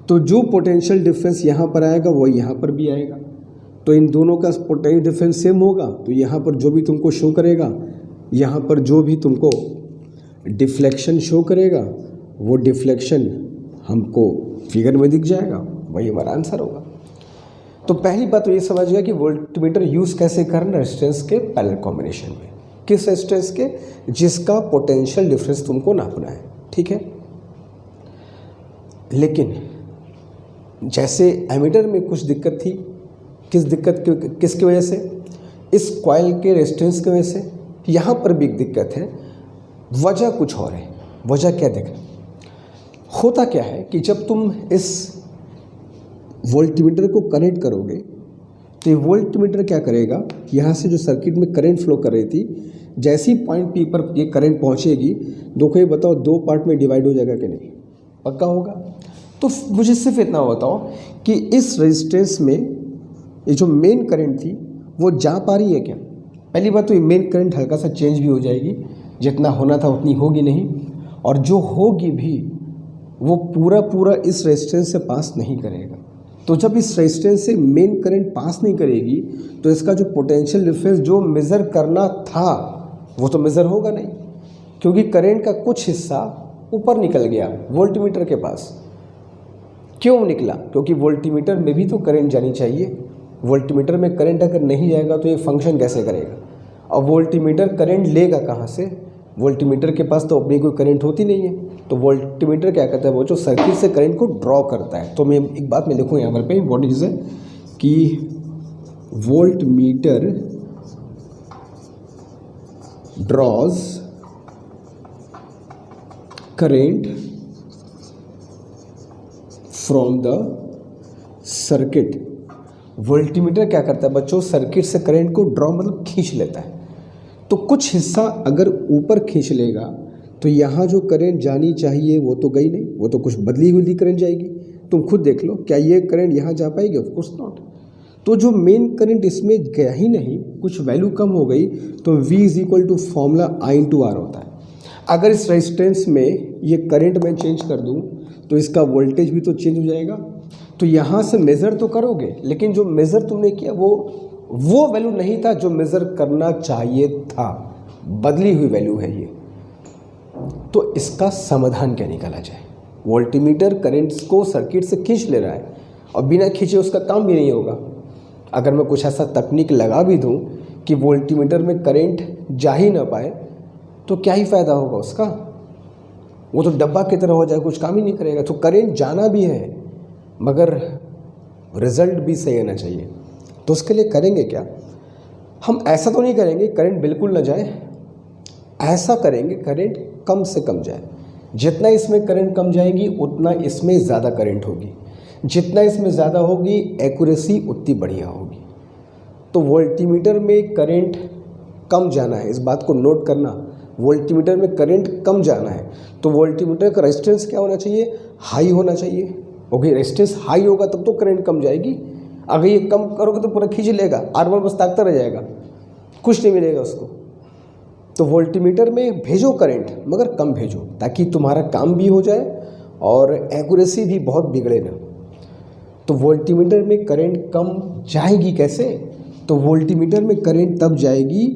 तो जो पोटेंशियल डिफरेंस यहाँ पर आएगा वही यहाँ पर भी आएगा। तो इन दोनों का पोटेंशियल डिफरेंस सेम होगा। तो यहाँ पर जो भी तुमको शो करेगा, यहाँ पर जो भी तुमको डिफ्लेक्शन शो करेगा, वो डिफ्लेक्शन हमको फिगर में दिख जाएगा, वही हमारा आंसर होगा। तो पहली बात तो ये समझ गया कि वोल्टमीटर यूज़ कैसे करना, रेजिस्टेंस के पैरेलल कॉम्बिनेशन में। किस रेजिस्टेंस के, जिसका पोटेंशियल डिफरेंस तुमको नापना है, ठीक है। लेकिन जैसे एमीटर में कुछ दिक्कत थी, किसकी वजह से, इस कॉइल के रेजिस्टेंस की वजह से, यहाँ पर भी एक दिक्कत है। वजह कुछ और है। वजह क्या, देख होता क्या है कि जब तुम इस वोल्टमीटर को कनेक्ट करोगे तो ये वोल्टमीटर क्या करेगा, यहाँ से जो सर्किट में करंट फ्लो कर रही थी, जैसी पॉइंट P पर ये करंट पहुँचेगी, देखो ये बताओ दो पार्ट में डिवाइड हो जाएगा कि नहीं, पक्का होगा। तो मुझे सिर्फ इतना बताओ कि इस रेजिस्टेंस में ये जो मेन करंट थी वो जा पा रही है क्या। पहली बात तो ये मेन करंट हल्का सा चेंज भी हो जाएगी, जितना होना था उतनी होगी नहीं। और जो होगी भी वो पूरा पूरा इस रेजिस्टेंस से पास नहीं करेगा। तो जब इस रेजिस्टेंस से मेन करंट पास नहीं करेगी तो इसका जो पोटेंशियल डिफरेंस जो मेज़र करना था वो तो मेज़र होगा नहीं, क्योंकि करंट का कुछ हिस्सा ऊपर निकल गया वोल्टमीटर के पास। क्यों निकला? क्योंकि वोल्टमीटर में भी तो करंट जानी चाहिए। वोल्टमीटर में करंट अगर नहीं जाएगा तो ये फंक्शन कैसे करेगा? और वोल्टमीटर करंट लेगा कहाँ से? वोल्टमीटर के पास तो अपनी कोई करंट होती नहीं है। तो वोल्टमीटर क्या करता है? वो जो सर्किट से करंट को ड्रॉ करता है। तो मैं एक बात मैं लिखूँ यहाँ पर पे इंपॉर्टेंट चीज़ है कि voltmeter draws current from the circuit. Voltmeter क्या करता है बच्चों? सर्किट से करंट को ड्रॉ मतलब खींच लेता है। तो कुछ हिस्सा अगर ऊपर खींच लेगा तो यहाँ जो करंट जानी चाहिए वो तो गई नहीं, वो तो कुछ बदली हुई करंट जाएगी। तुम खुद देख लो, क्या ये करंट यहाँ जा पाएगी? Of course not. तो जो मेन करंट इसमें गया ही नहीं, कुछ वैल्यू कम हो गई, तो V is equal to formula I/R होता है। अगर इस रेजिस्टेंस में ये करंट मैं चेंज कर दूँ तो इसका वोल्टेज भी तो चेंज हो जाएगा। तो यहाँ से मेज़र तो करोगे, लेकिन जो मेज़र तुमने किया वो वैल्यू नहीं था जो मेज़र करना चाहिए था, बदली हुई वैल्यू है ये। तो इसका समाधान क्या निकाला जाए? वोल्टमीटर करंट्स को सर्किट से खींच ले रहा है और बिना खींचे उसका काम भी नहीं होगा। अगर मैं कुछ ऐसा तकनीक लगा भी दूं कि वोल्टमीटर में करंट जा ही ना पाए तो क्या ही फ़ायदा होगा उसका? वो तो डब्बा की तरह हो जाए, कुछ काम ही नहीं करेगा। तो करंट जाना भी है मगर रिजल्ट भी सही आना चाहिए। तो उसके लिए करेंगे क्या? हम ऐसा तो नहीं करेंगे करंट बिल्कुल ना जाए, ऐसा करेंगे करंट कम से कम जाए। जितना इसमें करंट कम जाएगी उतना इसमें ज़्यादा करंट होगी, जितना इसमें ज़्यादा होगी एक्यूरेसी उतनी बढ़िया होगी। तो वोल्टमीटर में करंट कम जाना है, इस बात को नोट करना। वोल्टमीटर में करंट कम जाना है तो वोल्टमीटर का रेजिस्टेंस क्या होना चाहिए? हाई होना चाहिए। ओके, रेजिस्टेंस हाई होगा तब तो करंट कम जाएगी। अगर ये कम करोगे तो पूरा खींच लेगा, R1 बस ताकता रह जाएगा, कुछ नहीं मिलेगा उसको। तो वोल्टमीटर में भेजो करंट मगर कम भेजो ताकि तुम्हारा काम भी हो जाए और एक्यूरेसी भी बहुत बिगड़े ना। तो वोल्टमीटर में करंट कम जाएगी कैसे? तो वोल्टमीटर में करंट तब जाएगी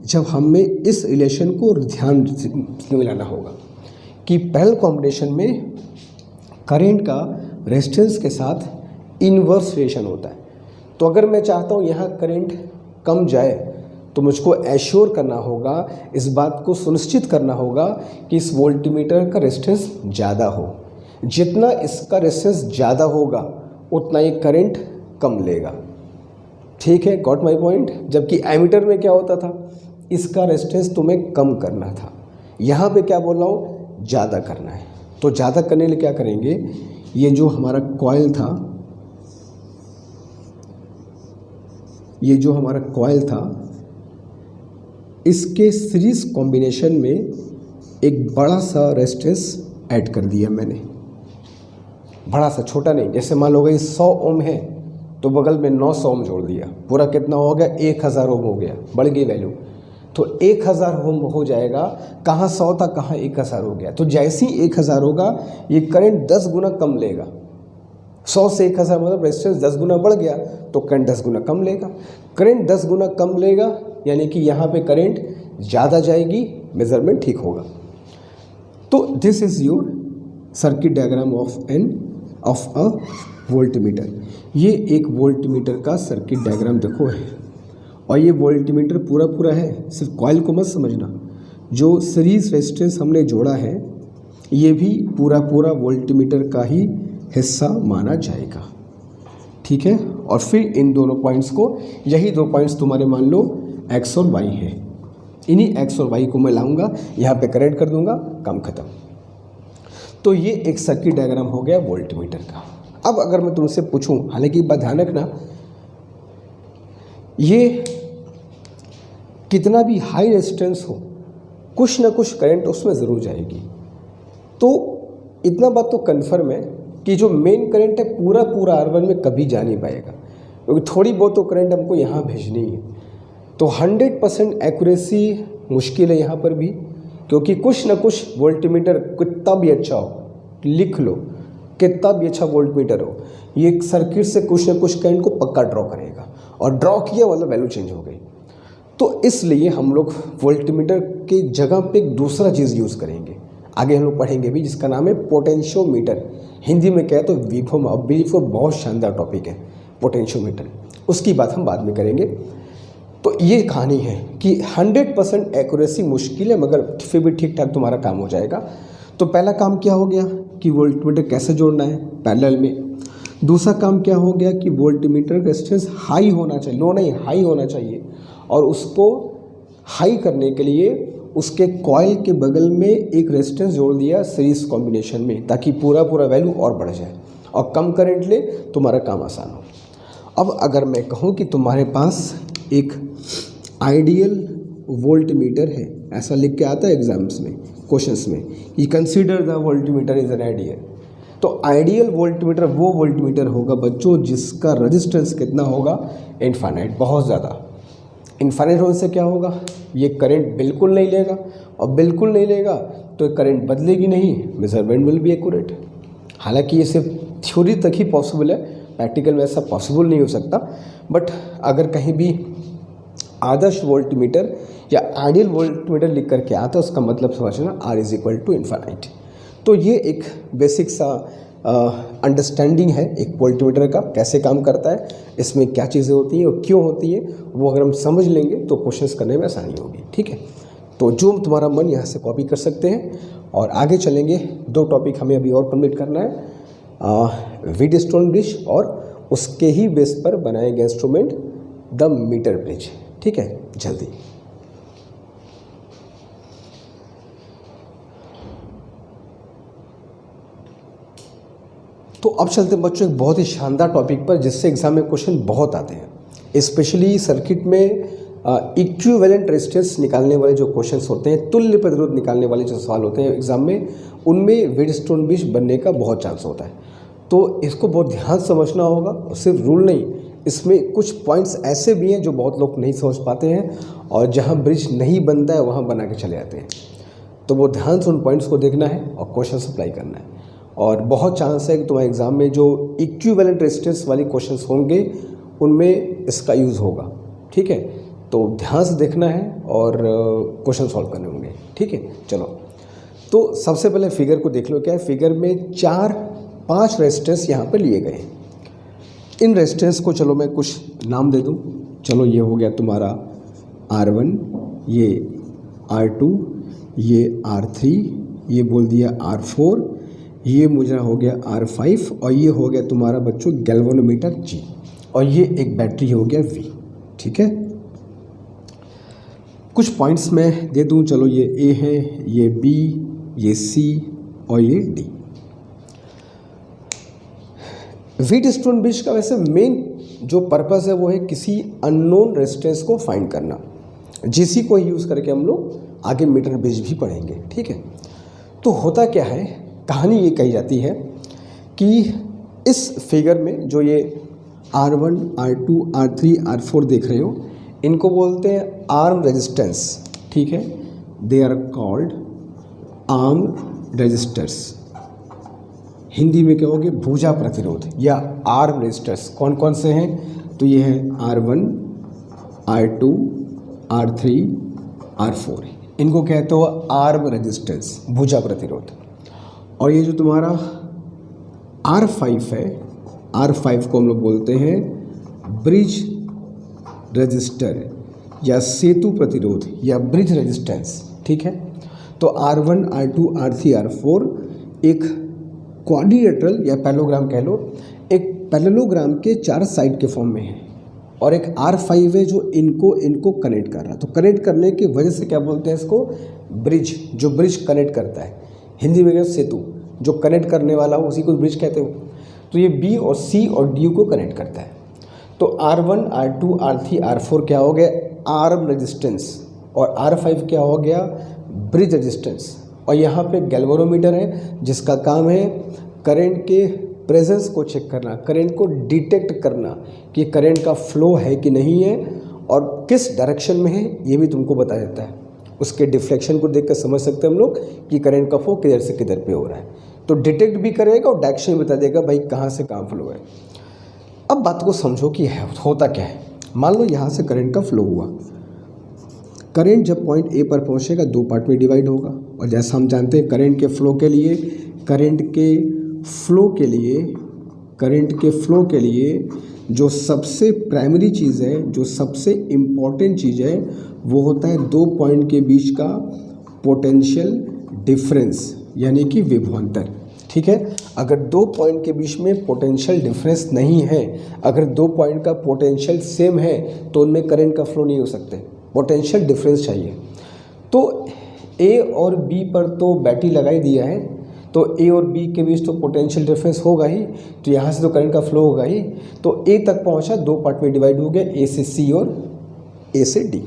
जब हमें इस रिलेशन को ध्यान से मिलाना होगा कि पहले कॉम्बिनेशन में करंट का रेजिस्टेंस के साथ इन्वर्स रिलेशन होता है। तो अगर मैं चाहता हूँ यहाँ करंट कम जाए तो मुझको एश्योर करना होगा, इस बात को सुनिश्चित करना होगा कि इस वोल्टमीटर का रेजिस्टेंस ज़्यादा हो। जितना इसका रेजिस्टेंस ज़्यादा होगा उतना ये करंट कम लेगा। ठीक है, गॉट माय पॉइंट। जबकि एमीटर में क्या होता था? इसका रेजिस्टेंस तुम्हें कम करना था, यहाँ पे क्या बोल रहा हूँ? ज़्यादा करना है। तो ज़्यादा करने के लिए क्या करेंगे? ये जो हमारा कॉइल था, ये जो हमारा कॉइल था, इसके सीरीज कॉम्बिनेशन में एक बड़ा सा रेजिस्टेंस ऐड कर दिया मैंने। बड़ा सा, छोटा नहीं। जैसे मान लो ये 100 ओम है तो बगल में 900 ओम जोड़ दिया, पूरा कितना हो गया? 1000 ओम हो गया, बढ़ गई वैल्यू। तो 1000 ओम हो जाएगा। कहाँ 100 था, कहाँ 1000 हो गया। तो जैसे ही 1000 होगा ये करंट 10 गुना कम लेगा। 100 से 1000 मतलब रेजिस्टेंस 10 गुना बढ़ गया तो करंट 10 गुना कम लेगा। करंट 10 गुना कम लेगा यानी कि यहाँ पे करंट ज़्यादा जाएगी, मेजरमेंट ठीक होगा। तो this is your circuit diagram of a voltmeter. ये एक वोल्टमीटर का सर्किट डायग्राम देखो है, और ये वोल्टमीटर पूरा पूरा है, सिर्फ कॉइल को मत समझना। जो सीरीज रेजिस्टेंस हमने जोड़ा है ये भी पूरा पूरा वोल्टमीटर का ही हिस्सा माना जाएगा। ठीक है, और फिर इन दोनों पॉइंट्स को, यही दो पॉइंट्स तुम्हारे मान लो x और y है, इन्हीं x और y को मैं लाऊंगा, यहाँ पे करेक्ट कर दूंगा, काम खत्म। तो ये एक सर्किट डायग्राम हो गया वोल्टमीटर का। अब अगर मैं तुमसे पूछूं, हालांकि बात ध्यान रखना, ये कितना भी हाई रेजिस्टेंस हो कुछ ना कुछ करंट उसमें ज़रूर जाएगी। तो इतना बात तो कन्फर्म है कि जो मेन करंट है पूरा पूरा R1 में कभी जा नहीं पाएगा, क्योंकि थोड़ी बहुत तो करंट हमको यहाँ भेजनी है। तो 100% एक्यूरेसी मुश्किल है यहाँ पर भी, क्योंकि कुछ ना कुछ वोल्टमीटर कितना भी अच्छा हो, लिख लो, कितना भी अच्छा वोल्टमीटर हो, ये एक सर्किट से कुछ ना कुछ करंट को पक्का ड्रॉ करेगा, और ड्रॉ किया मतलब वैल्यू चेंज हो गई। तो इसलिए हम लोग वोल्टमीटर की जगह पे एक दूसरा चीज़ यूज़ करेंगे, आगे हम लोग पढ़ेंगे भी, जिसका नाम है पोटेंशियोमीटर। हिंदी में कहे तो वीफो। अब वीफो बहुत शानदार टॉपिक है पोटेंशियोमीटर, उसकी बात हम बाद में करेंगे। तो ये कहानी है कि 100% एक्यूरेसी मुश्किल है, मगर फिर भी ठीक ठाक तुम्हारा काम हो जाएगा। तो पहला काम क्या हो गया कि वोल्टमीटर कैसे जोड़ना है पैरेलल में। दूसरा काम क्या हो गया कि वोल्टमीटर का रेजिस्टेंस हाई होना चाहिए, लो नहीं हाई होना चाहिए, और उसको हाई करने के लिए उसके कॉइल के बगल में एक रेजिस्टेंस जोड़ दिया सीरीज कॉम्बिनेशन में, ताकि पूरा वैल्यू और बढ़ जाए और कम करंट ले, तुम्हारा काम आसान हो। अब अगर मैं कहूँ कि तुम्हारे पास एक आइडियल वोल्टमीटर है, ऐसा लिख के आता है एग्जाम्स में, क्वेश्चंस में, कि consider the voltmeter is an ideal. तो आइडियल वोल्टमीटर वो वोल्टमीटर होगा बच्चों जिसका रेजिस्टेंस कितना होगा, इनफाइनाइट, बहुत ज़्यादा। इनफाइनाइट होने से क्या होगा, ये करंट बिल्कुल नहीं लेगा, और बिल्कुल नहीं लेगा तो करंट बदलेगी नहीं, मेजरमेंट विल बी एक्यूरेट। हालांकि ये सिर्फ थ्योरी तक ही पॉसिबल है, प्रैक्टिकल में ऐसा पॉसिबल नहीं हो सकता। बट अगर कहीं भी आदर्श वोल्टमीटर या आइडियल वोल्टमीटर लिख करके आता है, उसका मतलब समझना R is equal to infinite. तो ये एक बेसिक सा अंडरस्टैंडिंग है एक वोल्टमीटर का, कैसे काम करता है, इसमें क्या चीज़ें होती हैं और क्यों होती हैं, वो अगर हम समझ लेंगे तो क्वेश्चंस करने में आसानी होगी। ठीक है, तो जो तुम्हारा मन यहाँ से कॉपी कर सकते हैं, और आगे चलेंगे। 2 टॉपिक हमें अभी और कंप्लीट करना है, व्हीटस्टोन ब्रिज और उसके ही बेस पर बनाए गए इंस्ट्रूमेंट द मीटर ब्रिज। ठीक है, जल्दी। तो अब चलते हैं बच्चों एक बहुत ही शानदार टॉपिक पर, जिससे एग्जाम में क्वेश्चन बहुत आते हैं, स्पेशली सर्किट में इक्विवेलेंट रेजिस्टेंस निकालने वाले जो क्वेश्चंस होते हैं, तुल्य प्रतिरोध निकालने वाले जो सवाल होते हैं एग्जाम में, उनमें व्हीटस्टोन ब्रिज बनने का बहुत चांस होता है। तो इसको बहुत ध्यान समझना होगा, और सिर्फ रूल नहीं, इसमें कुछ पॉइंट्स ऐसे भी हैं जो बहुत लोग नहीं समझ पाते हैं, और जहाँ ब्रिज नहीं बनता है वहाँ बना के चले जाते हैं। तो वो ध्यान से उन पॉइंट्स को देखना है और क्वेश्चन अप्लाई करना है, और बहुत चांस है कि तुम्हारे एग्जाम में जो इक्विवेलेंट रेजिस्टेंस वाले क्वेश्चंस होंगे उनमें इसका यूज़ होगा। ठीक है, तो ध्यान से देखना है और क्वेश्चन सॉल्व करने होंगे। ठीक है, चलो तो सबसे पहले फिगर को देख लो। क्या है फिगर में 4-5 रेजिस्टेंस यहाँ पे लिए गए हैं। इन रेजिस्टेंस को चलो मैं कुछ नाम दे दूँ। चलो ये हो गया तुम्हारा R1, ये R2, ये R3, ये बोल दिया R4, ये मुझे हो गया R5, और ये हो गया तुम्हारा बच्चों गैल्वेनोमीटर G, और ये एक बैटरी हो गया V। ठीक है, कुछ पॉइंट्स मैं दे दूं। चलो ये A है, ये B, ये C और ये D। व्हीटस्टोन ब्रिज का वैसे मेन जो पर्पस है वो है किसी अननोन रेजिस्टेंस को फाइंड करना, जिसी को यूज़ करके हम लोग आगे मीटर ब्रिज भी पढ़ेंगे। ठीक है, तो होता क्या है, कहानी ये कही जाती है कि इस फिगर में जो ये R1, R2, R3, R4 देख रहे हो, इनको बोलते हैं आर्म रेजिस्टेंस। ठीक है, they are called arm resistors. Hindi में कहोगे भुजा प्रतिरोध या आर्म रेजिस्टर्स। कौन कौन से हैं, तो ये है R1, R2, R3, R4, इनको कहते हो आर्म रेजिस्टेंस, भुजा प्रतिरोध। और ये जो तुम्हारा R5 है, R5 को हम लोग बोलते हैं ब्रिज रजिस्टर या सेतु प्रतिरोध या ब्रिज रेजिस्टेंस। ठीक है, तो R1, R2, R3, R4 एक क्वाड्रिलेटरल या पैरेललोग्राम कह लो, एक पैरेललोग्राम के 4 साइड के फॉर्म में है, और एक R5 है जो इनको कनेक्ट कर रहा है। तो कनेक्ट करने की वजह से क्या बोलते हैं इसको, ब्रिज, जो ब्रिज कनेक्ट करता है। हिंदी में कहते सेतु, जो कनेक्ट करने वाला हो उसी को ब्रिज कहते हो। तो ये B और C और D को कनेक्ट करता है। तो R1, R2, R3, R4 क्या हो गया, आर्म रेजिस्टेंस, और R5 क्या हो गया, ब्रिज रेजिस्टेंस। और यहाँ पे गैल्वेनोमीटर है जिसका काम है करंट के प्रेजेंस को चेक करना, करंट को डिटेक्ट करना कि करंट का फ्लो है कि नहीं है और किस डायरेक्शन में है, ये भी तुमको बता देता है। उसके डिफ्लेक्शन को देख कर समझ सकते हैं हम लोग कि करंट का फ्लो किधर से किधर पे हो रहा है। तो डिटेक्ट भी करेगा और डायरेक्शन भी बता देगा भाई कहाँ से कहाँ फ्लो है। अब बात को समझो कि होता क्या है। मान लो यहाँ से करंट का फ्लो हुआ, करंट जब पॉइंट ए पर पहुँचेगा 2 पार्ट में डिवाइड होगा। और जैसा हम जानते हैं करंट के फ्लो के लिए जो सबसे प्राइमरी चीज़ है, जो सबसे इम्पॉर्टेंट चीज़ है, वो होता है 2 पॉइंट के बीच का पोटेंशियल डिफरेंस, यानी कि विभवांतर। ठीक है, अगर 2 पॉइंट के बीच में पोटेंशियल डिफरेंस नहीं है, अगर 2 पॉइंट का पोटेंशियल सेम है तो उनमें करंट का फ्लो नहीं हो सकते, पोटेंशियल डिफरेंस चाहिए। तो ए और बी पर तो बैटरी लगा ही दिया है, तो ए और बी के बीच तो पोटेंशियल डिफरेंस होगा ही, तो यहाँ से तो करंट का फ्लो होगा ही। तो ए तक पहुँचा, 2 पार्ट में डिवाइड हो गया, ए से सी और ए से डी।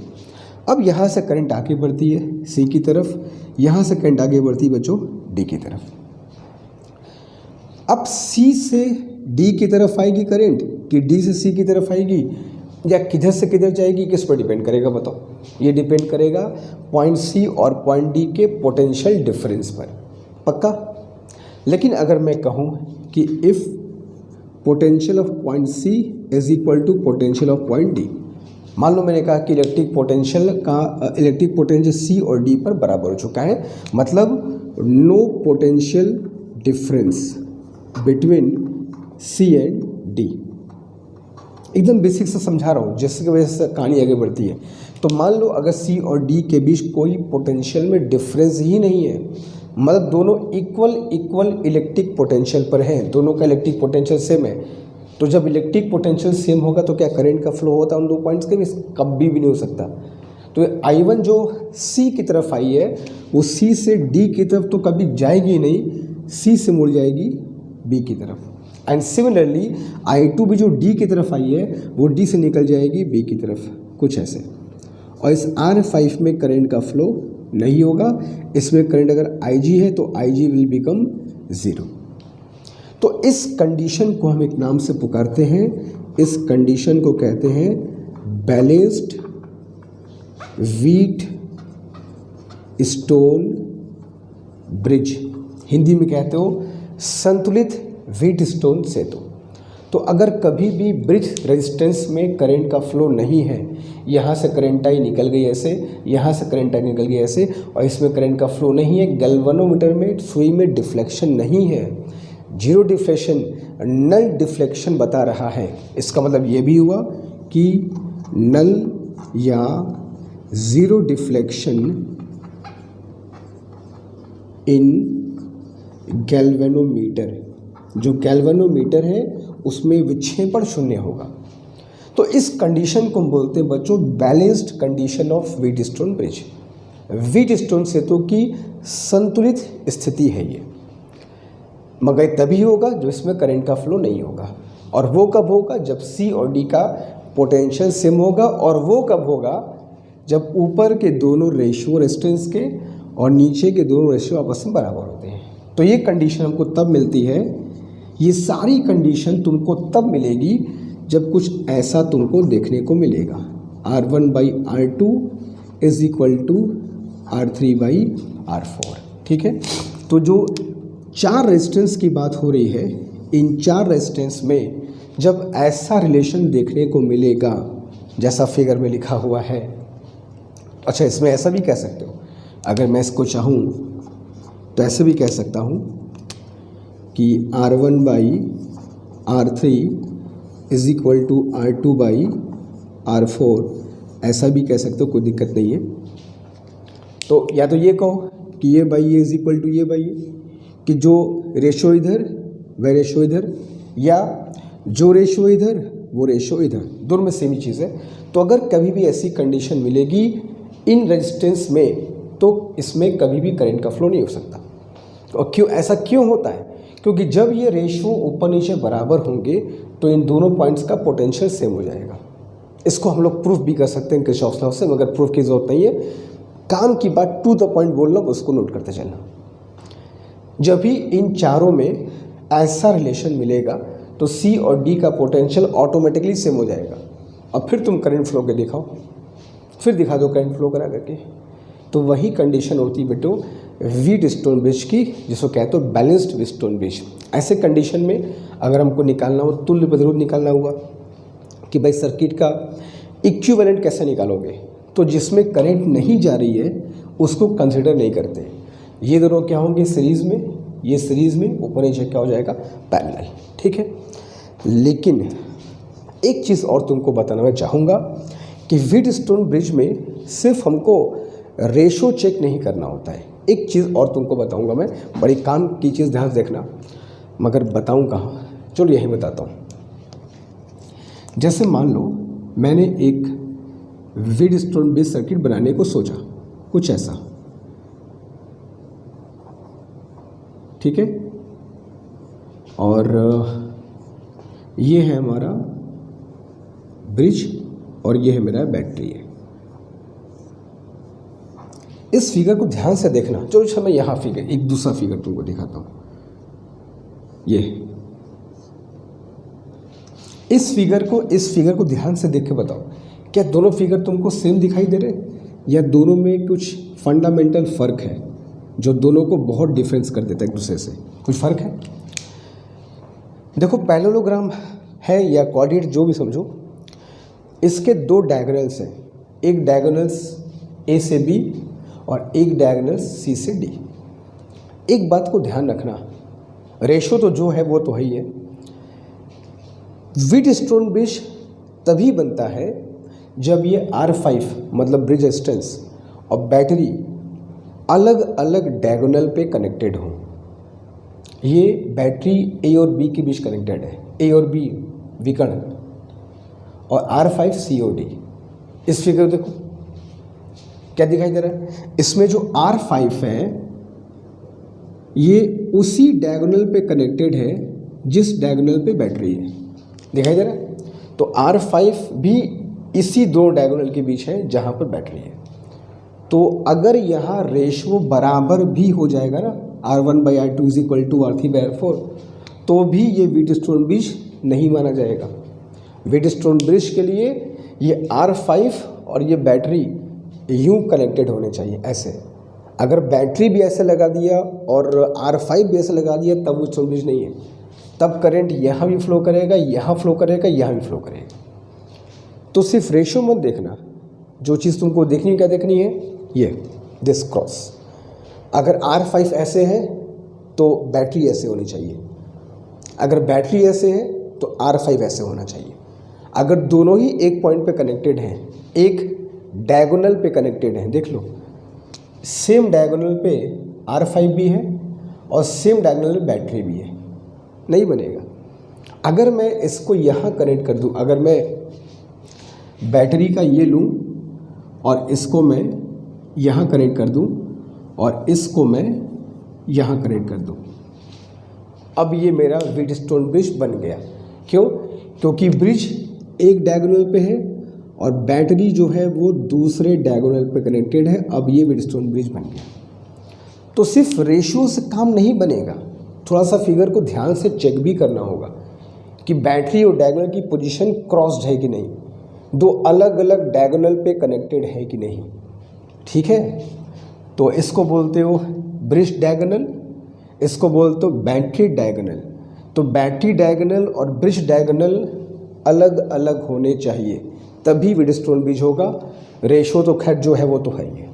अब यहाँ से करंट आगे बढ़ती है सी की तरफ, यहाँ से करंट आगे बढ़ती है बच्चों डी की तरफ। अब सी से डी की तरफ आएगी करंट कि डी से सी की तरफ आएगी, या किधर से किधर जाएगी, किस पर डिपेंड करेगा बताओ? ये डिपेंड करेगा पॉइंट सी और पॉइंट डी के पोटेंशियल डिफरेंस पर। पक्का? लेकिन अगर मैं कहूँ कि if potential of point C is equal to potential of point D, मान लो मैंने कहा कि इलेक्ट्रिक पोटेंशियल सी और डी पर बराबर हो चुका है, मतलब no potential difference between C and D. एकदम बेसिक से समझा रहा हूँ जिसकी वजह से कहानी आगे बढ़ती है। तो मान लो अगर सी और डी के बीच कोई पोटेंशियल में डिफरेंस ही नहीं है, मतलब दोनों इक्वल इलेक्ट्रिक पोटेंशियल पर हैं, दोनों का इलेक्ट्रिक पोटेंशियल सेम है, तो जब इलेक्ट्रिक पोटेंशियल सेम होगा तो क्या करंट का फ्लो होता है उन 2 पॉइंट्स के बीच? कभी भी नहीं हो सकता। तो I1 जो सी की तरफ आई है वो सी से डी की तरफ तो कभी जाएगी नहीं, सी से मुड़ जाएगी बी की तरफ। एंड सिमिलरली I2 भी जो डी की तरफ आई है वो डी से निकल जाएगी बी की तरफ, कुछ ऐसे। और इस R5 में करंट का फ्लो नहीं होगा, इसमें करंट अगर IG है तो IG विल बिकम 0। तो इस कंडीशन को हम एक नाम से पुकारते हैं, इस कंडीशन को कहते हैं balanced wheat stone bridge. Hindi में कहते हो संतुलित व्हीट स्टोन सेतु। तो अगर कभी भी ब्रिज रेजिस्टेंस में करंट का फ्लो नहीं है, यहाँ से करंट आई निकल गई ऐसे, यहाँ से करंट आई निकल गई ऐसे, और इसमें करंट का फ्लो नहीं है, गैल्वेनोमीटर में सुई में डिफ्लेक्शन नहीं है, 0 डिफ्लेक्शन, नल डिफ्लेक्शन बता रहा है, इसका मतलब ये भी हुआ कि नल या 0 डिफ्लेक्शन इन गैल्वेनोमीटर, जो गैल्वेनोमीटर है उसमें विक्षेपण 0 होगा। तो इस कंडीशन को हम बोलते हैं बच्चों balanced condition of Wheatstone bridge. Wheatstone सेतु की संतुलित स्थिति है ये, मगर तभी होगा जब इसमें करंट का फ्लो नहीं होगा। और वो कब होगा? जब सी और डी का पोटेंशियल सेम होगा। और वो कब होगा? जब ऊपर के दोनों रेशियो रेजिस्टेंस के और नीचे के दोनों रेशियो आपस में बराबर होते हैं। तो ये कंडीशन हमको तब मिलती है, ये सारी कंडीशन तुमको तब मिलेगी जब कुछ ऐसा तुमको देखने को मिलेगा, R1/R2 is equal to R3/R4। ठीक है, तो जो 4 रेजिस्टेंस की बात हो रही है, इन 4 रेजिस्टेंस में जब ऐसा रिलेशन देखने को मिलेगा जैसा फिगर में लिखा हुआ है, अच्छा इसमें ऐसा भी कह सकते हो, अगर मैं इसको चाहूँ तो ऐसे भी कह सकता हूँ कि R1/R3 is equal to R2/R4, ऐसा भी कह सकते हो, कोई दिक्कत नहीं है। तो या तो ये कहो कि ये बाई ये इज इक्वल टू ये बाई ये, कि जो रेशो इधर वह रेशो इधर, या जो रेशो इधर वो रेशो इधर, दोनों में सेम ही चीज़ है। तो अगर कभी भी ऐसी कंडीशन मिलेगी इन रेजिस्टेंस में, तो इसमें कभी भी करंट का फ्लो नहीं हो सकता। और क्यों ऐसा क्यों होता है? क्योंकि जब ये रेशियो ऊपर नीचे बराबर होंगे तो इन दोनों पॉइंट्स का पोटेंशियल सेम हो जाएगा। इसको हम लोग प्रूफ भी कर सकते हैं किरचॉफ्स लॉ से, मगर प्रूफ की जरूरत नहीं है, काम की बात टू द पॉइंट बोलना, उसको नोट करते चलना। जब भी इन चारों में ऐसा रिलेशन मिलेगा तो सी और डी का पोटेंशियल ऑटोमेटिकली सेम हो जाएगा। अब फिर तुम करंट फ्लो के दिखाओ, फिर दिखा दो करंट फ्लो करा करके तो वही कंडीशन होती बेटो व्हीट स्टोन ब्रिज की, जिसको कहते हो बैलेंस्ड व्हीट स्टोन ब्रिज। ऐसे कंडीशन में अगर हमको निकालना हो तुल्य प्रतिरोध निकालना हुआ कि भाई सर्किट का इक्विवेलेंट कैसे निकालोगे, तो जिसमें करंट नहीं जा रही है उसको कंसिडर नहीं करते। ये दोनों क्या होंगे सीरीज़ में, ये सीरीज़ में, ऊपर नीचे क्या हो जाएगा पैरेलल, ठीक है। लेकिन एक चीज़ और तुमको बताना मैं चाहूँगा कि व्हीट स्टोन ब्रिज में सिर्फ हमको रेशो चेक नहीं करना होता है। एक चीज़ और तुमको बताऊँगा मैं, बड़ी काम की चीज़, ध्यान से देखना, मगर बताऊँ कहाँ, चलो यही बताता हूँ। जैसे मान लो मैंने एक व्हीट स्टोन ब्रिज सर्किट बनाने को सोचा, कुछ ऐसा, ठीक है, और ये है हमारा ब्रिज और ये है मेरा बैटरी है। इस फिगर को ध्यान से देखना। चलो अच्छा मैं यहाँ फिगर, एक दूसरा फिगर तुमको दिखाता हूँ। ये इस फिगर को ध्यान से देख के बताओ, क्या दोनों फिगर तुमको सेम दिखाई दे रहे हैं या दोनों में कुछ फंडामेंटल फ़र्क है जो दोनों को बहुत डिफरेंस कर देता है एक दूसरे से? कुछ फ़र्क है? देखो पैरेललोग्राम है या कोऑर्डिनेट जो भी समझो, इसके दो डायगोनल्स हैं, एक डायगोनल्स ए से बी और एक डायगोनल्स सी से डी। एक बात को ध्यान रखना, रेशो तो जो है वो तो है ही है। व्हीट स्टोन ब्रिज तभी बनता है जब ये R5 मतलब ब्रिज रेजिस्टेंस और बैटरी अलग अलग डायगोनल पे कनेक्टेड हो। ये बैटरी A और B के बीच कनेक्टेड है, A और B विकर्ण, और R5 COD। इस फिगर देखो क्या दिखाई दे रहा है, इसमें जो R5 है ये उसी डायगोनल पे कनेक्टेड है जिस डायगोनल पे बैटरी है, दिखाई दे रहा है। तो R5 भी इसी दो डायगोनल के बीच है जहाँ पर बैटरी है। तो अगर यहाँ रेशो बराबर भी हो जाएगा ना, R1/R2 = R3/R4, तो भी ये व्हीट स्टोन ब्रिज नहीं माना जाएगा। व्हीट स्टोन ब्रिज के लिए ये R5 और ये बैटरी यूँ कनेक्टेड होने चाहिए ऐसे। अगर बैटरी भी ऐसे लगा दिया और R5 भी ऐसे लगा दिया तब वो स्टोन ब्रिज नहीं है। तब करंट यहाँ भी फ्लो करेगा, यहाँ फ्लो करेगा, यहाँ भी फ्लो करेगा। तो सिर्फ रेशो मत देखना, जो चीज़ तुमको देखनी है क्या देखनी है, ये दिस क्रॉस। अगर R5 ऐसे है तो बैटरी ऐसे होनी चाहिए, अगर बैटरी ऐसे है तो R5 ऐसे होना चाहिए। अगर दोनों ही एक पॉइंट पे कनेक्टेड हैं, एक डायगोनल पे कनेक्टेड हैं, देख लो सेम डायगोनल पे R5 भी है और सेम डायगोनल पे बैटरी भी है, नहीं बनेगा। अगर मैं इसको यहाँ कनेक्ट कर दूँ, अगर मैं बैटरी का ये लूँ और इसको मैं यहाँ कनेक्ट कर दूँ और इसको मैं यहाँ कनेक्ट कर दूँ, अब ये मेरा व्हीट स्टोन ब्रिज बन गया। क्यों? क्योंकि ब्रिज एक डायगोनल पे है और बैटरी जो है वो दूसरे डायगोनल पे कनेक्टेड है। अब ये व्हीट स्टोन ब्रिज बन गया। तो सिर्फ रेशियो से काम नहीं बनेगा, थोड़ा सा फिगर को ध्यान से चेक भी करना होगा कि बैटरी और डायगोनल की पोजीशन क्रॉस्ड है कि नहीं, दो अलग अलग डायगोनल पे कनेक्टेड है कि नहीं, ठीक है। तो इसको बोलते हो ब्रिज डायगोनल, इसको बोलते हो बैटरी डायगोनल। तो बैटरी डायगोनल और ब्रिज डायगोनल अलग अलग होने चाहिए, तभी व्हीट स्टोन ब्रिज होगा। रेशो तो खैर जो है वो तो है ही है।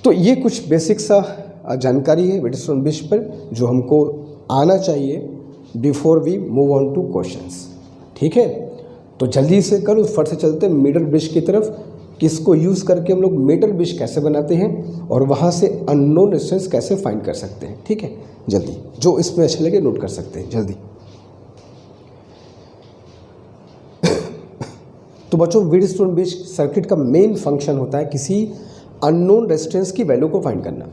तो ये कुछ बेसिक सा जानकारी है व्हीट स्टोन ब्रिज पर जो हमको आना चाहिए before we move on to questions, ठीक है। तो जल्दी से करो, फट से चलते हैं मीटर ब्रिज की तरफ, किसको यूज़ करके हम लोग मीटर ब्रिज कैसे बनाते हैं और वहाँ से अननोन रेजिस्टेंस कैसे फाइंड कर सकते हैं, ठीक है। जल्दी जो इसमें अच्छा लगे नोट कर सकते हैं जल्दी। तो बच्चों व्हीट स्टोन ब्रिज सर्किट का मेन फंक्शन होता है किसी अननोन रेजिस्टेंस की वैल्यू को फाइंड करना।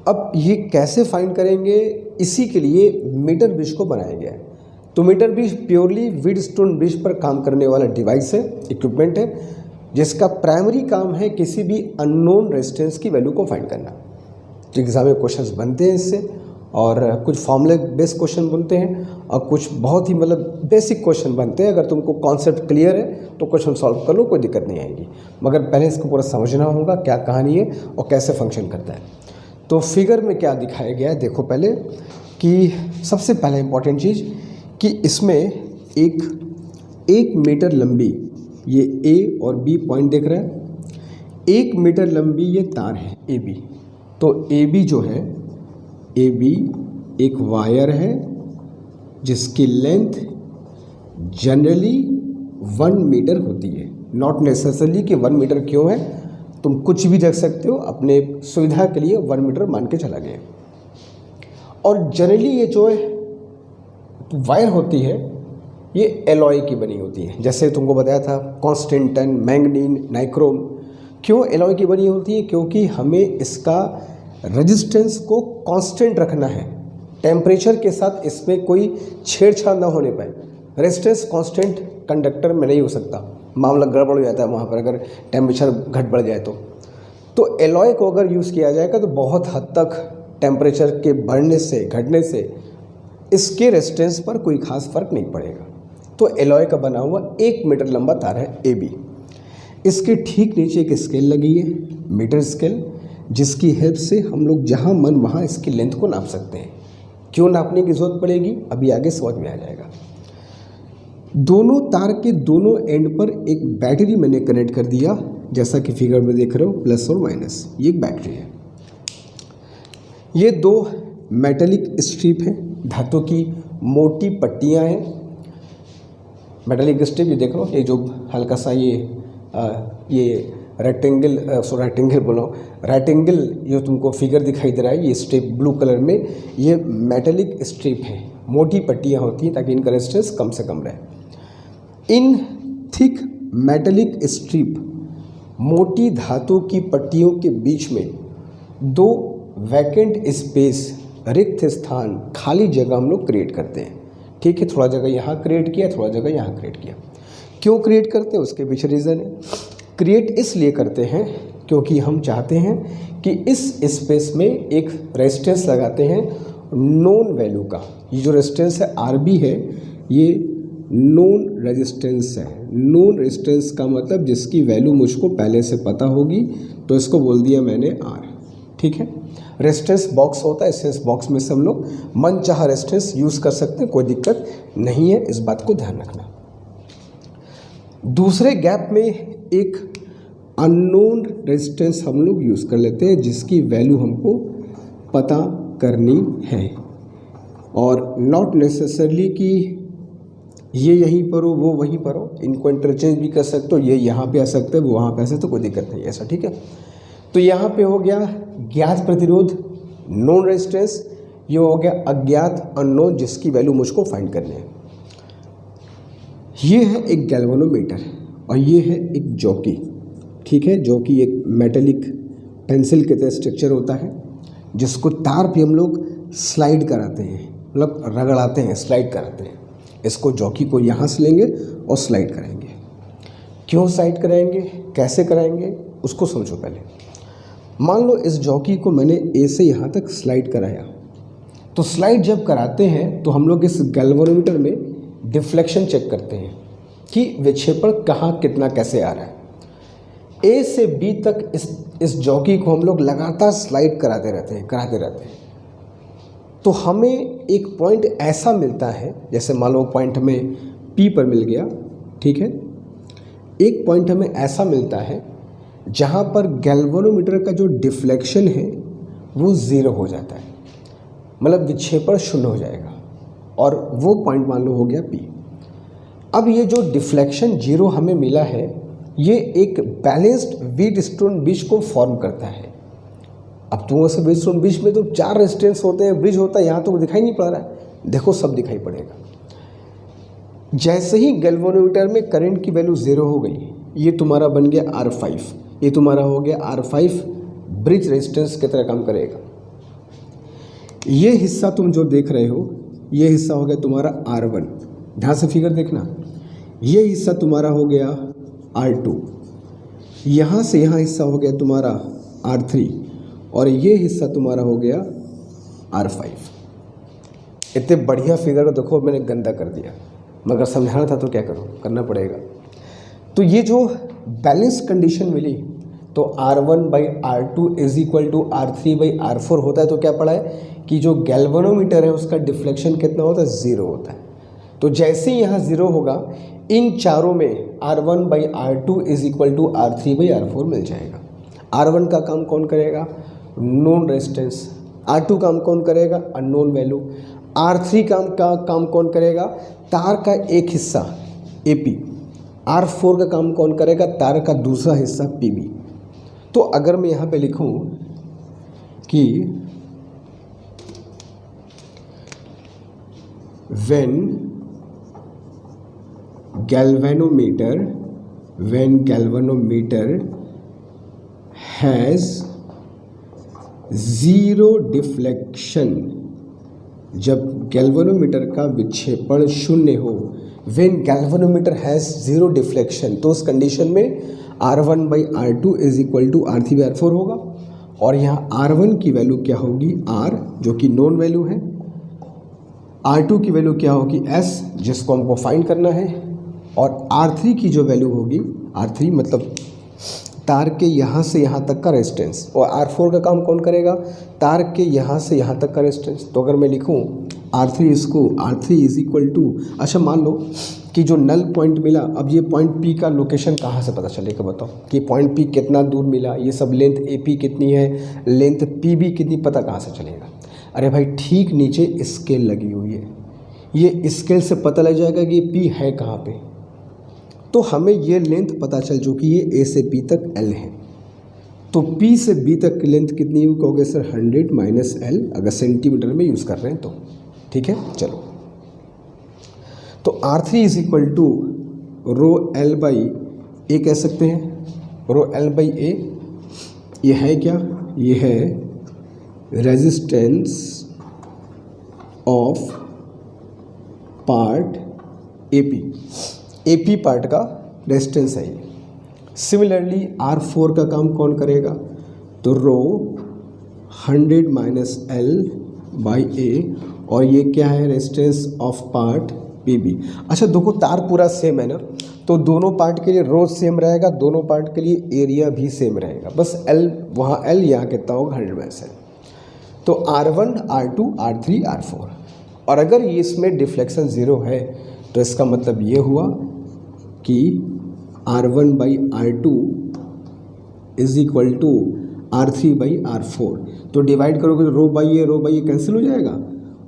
अब ये कैसे फाइंड करेंगे, इसी के लिए मीटर ब्रिज को बनाया गया है। तो meter bridge purely Wheatstone bridge पर काम करने वाला डिवाइस है, इक्विपमेंट है, जिसका प्राइमरी काम है किसी भी अननोन रेजिस्टेंस की वैल्यू को फाइंड करना। तो एग्जाम में क्वेश्चंस बनते हैं इससे, और कुछ फॉर्मूले बेस्ड क्वेश्चन बनते हैं और कुछ बहुत ही मतलब बेसिक क्वेश्चन बनते हैं। अगर तुमको कॉन्सेप्ट क्लियर है तो क्वेश्चन सॉल्व कर लो, कोई दिक्कत नहीं आएगी, मगर पहले इसको पूरा समझना होगा क्या कहानी है और कैसे फंक्शन करता है। तो फिगर में क्या दिखाया गया है देखो पहले, कि सबसे पहले इंपॉर्टेंट चीज़ कि इसमें एक मीटर लंबी, ये ए और बी पॉइंट देख रहे हैं, 1 मीटर लंबी ये तार है ए बी। तो ए बी जो है, ए बी एक वायर है जिसकी लेंथ जनरली 1 मीटर होती है। नॉट नेसेसरली कि 1 मीटर क्यों है, तुम कुछ भी रख सकते हो, अपने सुविधा के लिए 1 मीटर मान के चला गया। और जनरली ये जो वायर होती है ये एलॉय की बनी होती है, जैसे तुमको बताया था कॉन्स्टेंटन, मैंगनीन, नाइक्रोम। क्यों एलॉय की बनी होती है? क्योंकि हमें इसका रेजिस्टेंस को कांस्टेंट रखना है, टेम्परेचर के साथ इसमें कोई छेड़छाड़ ना होने पाए। रेजिस्टेंस कांस्टेंट कंडक्टर में नहीं हो सकता, मामला गड़बड़ हो जाता है वहाँ पर अगर टेम्परेचर घट बढ़ जाए तो एलॉय को अगर यूज़ किया जाएगा तो बहुत हद तक टेम्परेचर के बढ़ने से घटने से इसके रेजिस्टेंस पर कोई खास फर्क नहीं पड़ेगा। तो एलॉय का बना हुआ 1 मीटर लंबा तार है ए बी। इसके ठीक नीचे एक स्केल लगी है, मीटर स्केल, जिसकी हेल्प से हम लोग जहाँ मन वहाँ इसकी लेंथ को नाप सकते हैं। क्यों नापने की ज़रूरत पड़ेगी अभी आगे समझ में आ जाएगा। दोनों तार के दोनों एंड पर एक बैटरी मैंने कनेक्ट कर दिया, जैसा कि फिगर में देख रहे हो, प्लस और माइनस, ये एक बैटरी है। ये 2 मेटेलिक स्ट्रिप हैं, धातु की मोटी पट्टियाँ हैं। मेटेलिक स्ट्रिप ये देख लो, ये जो हल्का सा ये रेक्टेंगल जो तुमको फिगर दिखाई दे रहा है, ये स्ट्रिप ब्लू कलर में, ये मेटेलिक स्ट्रिप है, मोटी पट्टियाँ होती हैं ताकि इनका रेजिस्टेंस कम से कम रहे। इन थिक मेटेलिक स्ट्रिप, मोटी धातु की पट्टियों के बीच में 2 वैकेंट स्पेस, रिक्त स्थान, खाली जगह हम लोग क्रिएट करते हैं। ठीक है, थोड़ा जगह यहाँ क्रिएट किया, थोड़ा जगह यहाँ क्रिएट किया। क्यों क्रिएट करते हैं उसके पीछे रीज़न है। क्रिएट इसलिए करते हैं क्योंकि हम चाहते हैं कि इस स्पेस में एक रेजिस्टेंस लगाते हैं नोन वैल्यू का। ये जो रेजिस्टेंस है आर बी है, ये नोन रेजिस्टेंस है। नोन रेजिस्टेंस का मतलब जिसकी वैल्यू मुझको पहले से पता होगी, तो इसको बोल दिया मैंने आर। ठीक है, रेजिस्टेंस बॉक्स होता है, इस बॉक्स में से हम लोग मन चाह रेजिस्टेंस यूज़ कर सकते हैं, कोई दिक्कत नहीं है, इस बात को ध्यान रखना। दूसरे गैप में एक अननोन रेजिस्टेंस हम लोग यूज़ कर लेते हैं, जिसकी वैल्यू हमको पता करनी है, और नॉट नेसेसरली कि ये यहीं पर हो वो वहीं पर हो, इनको इंटरचेंज भी कर सकते हो, ये यहाँ पे आ सकते हैं वो वहाँ पे आ सकते, तो कोई दिक्कत नहीं ऐसा। ठीक है, तो यहाँ पे हो गया ज्ञात प्रतिरोध नोन रेजिस्टेंस, ये हो गया अज्ञात अननोन जिसकी वैल्यू मुझको फाइंड करनी है। ये है एक गैल्वेनोमीटर और ये है एक जॉकी। ठीक है, जॉकी एक मेटेलिक पेंसिल के तरह स्ट्रक्चर होता है, जिसको तार पे हम लोग स्लाइड कराते हैं, मतलब रगड़ाते हैं, स्लाइड कराते हैं। इसको जॉकी को यहाँ से लेंगे और स्लाइड कराएंगे। क्यों स्लाइड कराएंगे, कैसे कराएंगे, उसको समझो पहले। मान लो इस जॉकी को मैंने ए से यहाँ तक स्लाइड कराया, तो स्लाइड जब कराते हैं तो हम लोग इस गैल्वेनोमीटर में डिफ्लेक्शन चेक करते हैं कि विक्षेपण कहाँ कितना कैसे आ रहा है। ए से बी तक इस जॉकी को हम लोग लगातार स्लाइड कराते रहते हैं। तो हमें एक पॉइंट ऐसा मिलता है, जैसे मान लो पॉइंट हमें पी पर मिल गया। ठीक है, एक पॉइंट हमें ऐसा मिलता है जहाँ पर गैल्वेनोमीटर का जो डिफ्लेक्शन है वो 0 हो जाता है, मतलब विक्षेपण 0 हो जाएगा, और वो पॉइंट मान लो हो गया पी। अब ये जो डिफ्लेक्शन 0 हमें मिला है, ये एक बैलेंस्ड व्हीटस्टोन ब्रिज को फॉर्म करता है। अब तुम से व्हीटस्टोन ब्रिज में तो 4 रेजिस्टेंस होते हैं, ब्रिज होता है, यहाँ तो दिखाई नहीं पड़ रहा है, देखो सब दिखाई पड़ेगा। जैसे ही गैल्वेनोमीटर में करंट की वैल्यू 0 हो गई, ये तुम्हारा बन गया R5, ये तुम्हारा हो गया R5 ब्रिज रेजिस्टेंस की तरह काम करेगा। ये हिस्सा तुम जो देख रहे हो, ये हिस्सा हो गया तुम्हारा R1, ध्यान से फिगर देखना। ये हिस्सा तुम्हारा हो गया R2, यहाँ से यहाँ हिस्सा हो गया तुम्हारा R3, और ये हिस्सा तुम्हारा हो गया R5। इतने बढ़िया फिगर को देखो मैंने गंदा कर दिया, मगर समझाना था तो क्या करूँ, करना पड़ेगा। तो ये जो बैलेंस कंडीशन मिली तो R1/R2 is equal to R3/R4 होता है। तो क्या पढ़ा है कि जो गैल्वेनोमीटर है उसका डिफ्लेक्शन कितना होता है, 0 होता है। तो जैसे ही यहाँ 0 होगा इन चारों में R1/R2 is equal to R3/R4 मिल जाएगा। R1 का काम कौन करेगा, नोन रेजिस्टेंस। R2 काम कौन करेगा, अननोन वैल्यू। R3 काम कौन करेगा, तार का एक हिस्सा AP। R4 का काम कौन करेगा, तार का दूसरा हिस्सा PB। तो अगर मैं यहाँ पे लिखूँ कि when galvanometer has zero deflection, जब गैल्वेनोमीटर का विक्षेपण शून्य हो, when galvanometer has zero deflection, तो उस कंडीशन में R1/R2 is equal to R3/R4 होगा। और यहाँ R1 की वैल्यू क्या होगी, R जो कि नोन वैल्यू है, R2 की वैल्यू क्या होगी, S जिसको हमको फाइंड करना है, और R3 की जो वैल्यू होगी, R3 मतलब तार के यहाँ से यहाँ तक का रेजिस्टेंस, और R4 का काम कौन करेगा, तार के यहाँ से यहाँ तक का रेजिस्टेंस। तो अगर मैं लिखूँ R3 इज इक्वल टू, अच्छा मान लो कि जो नल पॉइंट मिला, अब ये पॉइंट P का लोकेशन कहाँ से पता चलेगा बताओ, कि पॉइंट P कितना दूर मिला, ये सब लेंथ AP कितनी है, लेंथ PB कितनी, पता कहाँ से चलेगा। अरे भाई ठीक नीचे स्केल लगी हुई है, ये स्केल से पता लग जाएगा कि P है कहाँ पे। तो हमें ये लेंथ पता चल चुकी है, A से B तक L है। तो P से B तक की लेंथ कितनी है, कहोगे सर 100 माइनस L, अगर सेंटीमीटर में यूज़ कर रहे हैं तो ठीक है। चलो तो R3 is equal to row L/A कह सकते हैं। रो L/A ये है क्या, ये है resistance of part AP part का रेजिस्टेंस है ये। सिमिलरली R4 का काम कौन करेगा, तो रो 100 माइनस L/A, और ये क्या है, रेजिस्टेंस ऑफ पार्ट PB। अच्छा देखो तार पूरा सेम है ना, तो दोनों पार्ट के लिए रो सेम रहेगा, दोनों पार्ट के लिए एरिया भी सेम रहेगा, बस L वहाँ L यहाँ कितना होगा 100 माइनस L। तो R1 R2 R3 R4, और अगर ये इसमें डिफ्लेक्शन 0 है तो इसका मतलब ये हुआ कि R1/R2 is equal to R3/R4। तो डिवाइड करोगे तो रो बाई ये कैंसिल हो जाएगा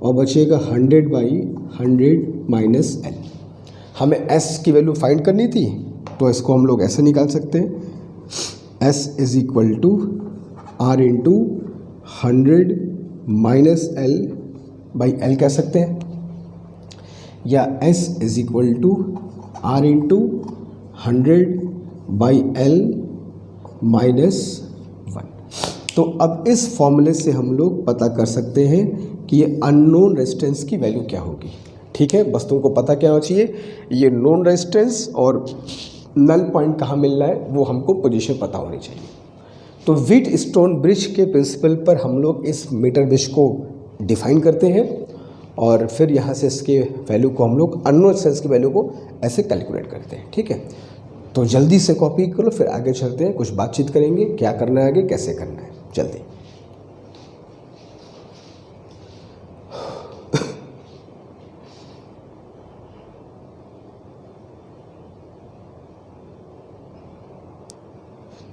और बचेगा 100/100 माइनस L। हमें S की वैल्यू फाइंड करनी थी, तो इसको हम लोग ऐसे निकाल सकते हैं, S is equal to R into 100 minus L/L कह सकते हैं, या S is equal to R into 100/L minus 1। तो अब इस फॉर्मूले से हम लोग पता कर सकते हैं कि ये अननोन रेजिस्टेंस की वैल्यू क्या होगी। ठीक है, बस तुमको पता क्या होना चाहिए, ये नोन रेजिस्टेंस और नल पॉइंट कहाँ मिल रहा है वो हमको पोजीशन पता होनी चाहिए। तो व्हीटस्टोन ब्रिज के प्रिंसिपल पर हम लोग इस मीटर ब्रिज को डिफाइन करते हैं, और फिर यहाँ से इसके वैल्यू को हम लोग अननोन रेजिस्टेंस की वैल्यू को ऐसे कैलकुलेट करते हैं। ठीक है, तो जल्दी से कॉपी करो, फिर आगे चलते हैं, कुछ बातचीत करेंगे, क्या करना है आगे, कैसे करना है, जल्दी।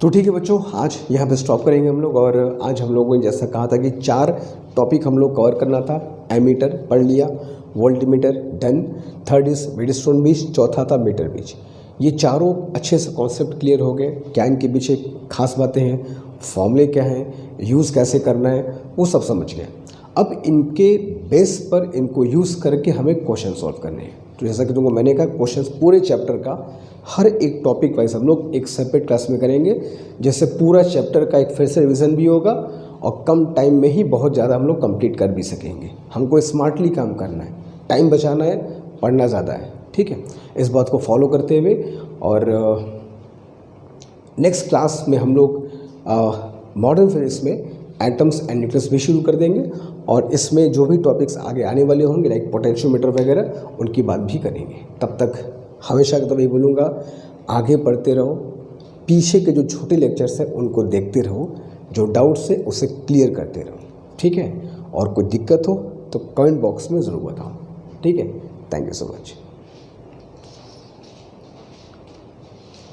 तो ठीक है बच्चों, आज यहाँ पे स्टॉप करेंगे हम लोग। और आज हम लोगों ने जैसा कहा था कि 4 टॉपिक हम लोग कवर करना था। एमीटर पढ़ लिया, voltmeter done, third is Wheatstone bridge, चौथा था मीटर ब्रिज। ये चारों अच्छे से कॉन्सेप्ट क्लियर हो गए, क्या इनके पीछे खास बातें हैं, फॉर्मूले क्या हैं, यूज़ कैसे करना है, वो सब समझ गए। अब इनके बेस पर इनको यूज़ करके हमें क्वेश्चन सॉल्व करने हैं। तो जैसा कि तुमको मैंने कहा, क्वेश्चन पूरे चैप्टर का हर एक टॉपिक वाइज हम लोग एक सेपरेट क्लास में करेंगे, जैसे पूरा चैप्टर का एक फिर से रिविज़न भी होगा और कम टाइम में ही बहुत ज़्यादा हम लोग कंप्लीट कर भी सकेंगे। हमको स्मार्टली काम करना है, टाइम बचाना है, पढ़ना ज़्यादा है। ठीक है, इस बात को फॉलो करते हुए और नेक्स्ट क्लास में हम लोग मॉडर्न फिजिक्स में एटम्स एंड न्यूक्लियस भी शुरू कर देंगे, और इसमें जो भी टॉपिक्स आगे आने वाले होंगे लाइक पोटेंशियोमीटर वगैरह, उनकी बात भी करेंगे। तब तक हमेशा तो वही बोलूँगा, आगे पढ़ते रहो, पीछे के जो छोटे लेक्चर्स हैं उनको देखते रहो, जो डाउट्स है उसे क्लियर करते रहो, ठीक है। और कोई दिक्कत हो तो कमेंट बॉक्स में ज़रूर बताओ, ठीक है। Thank you so much.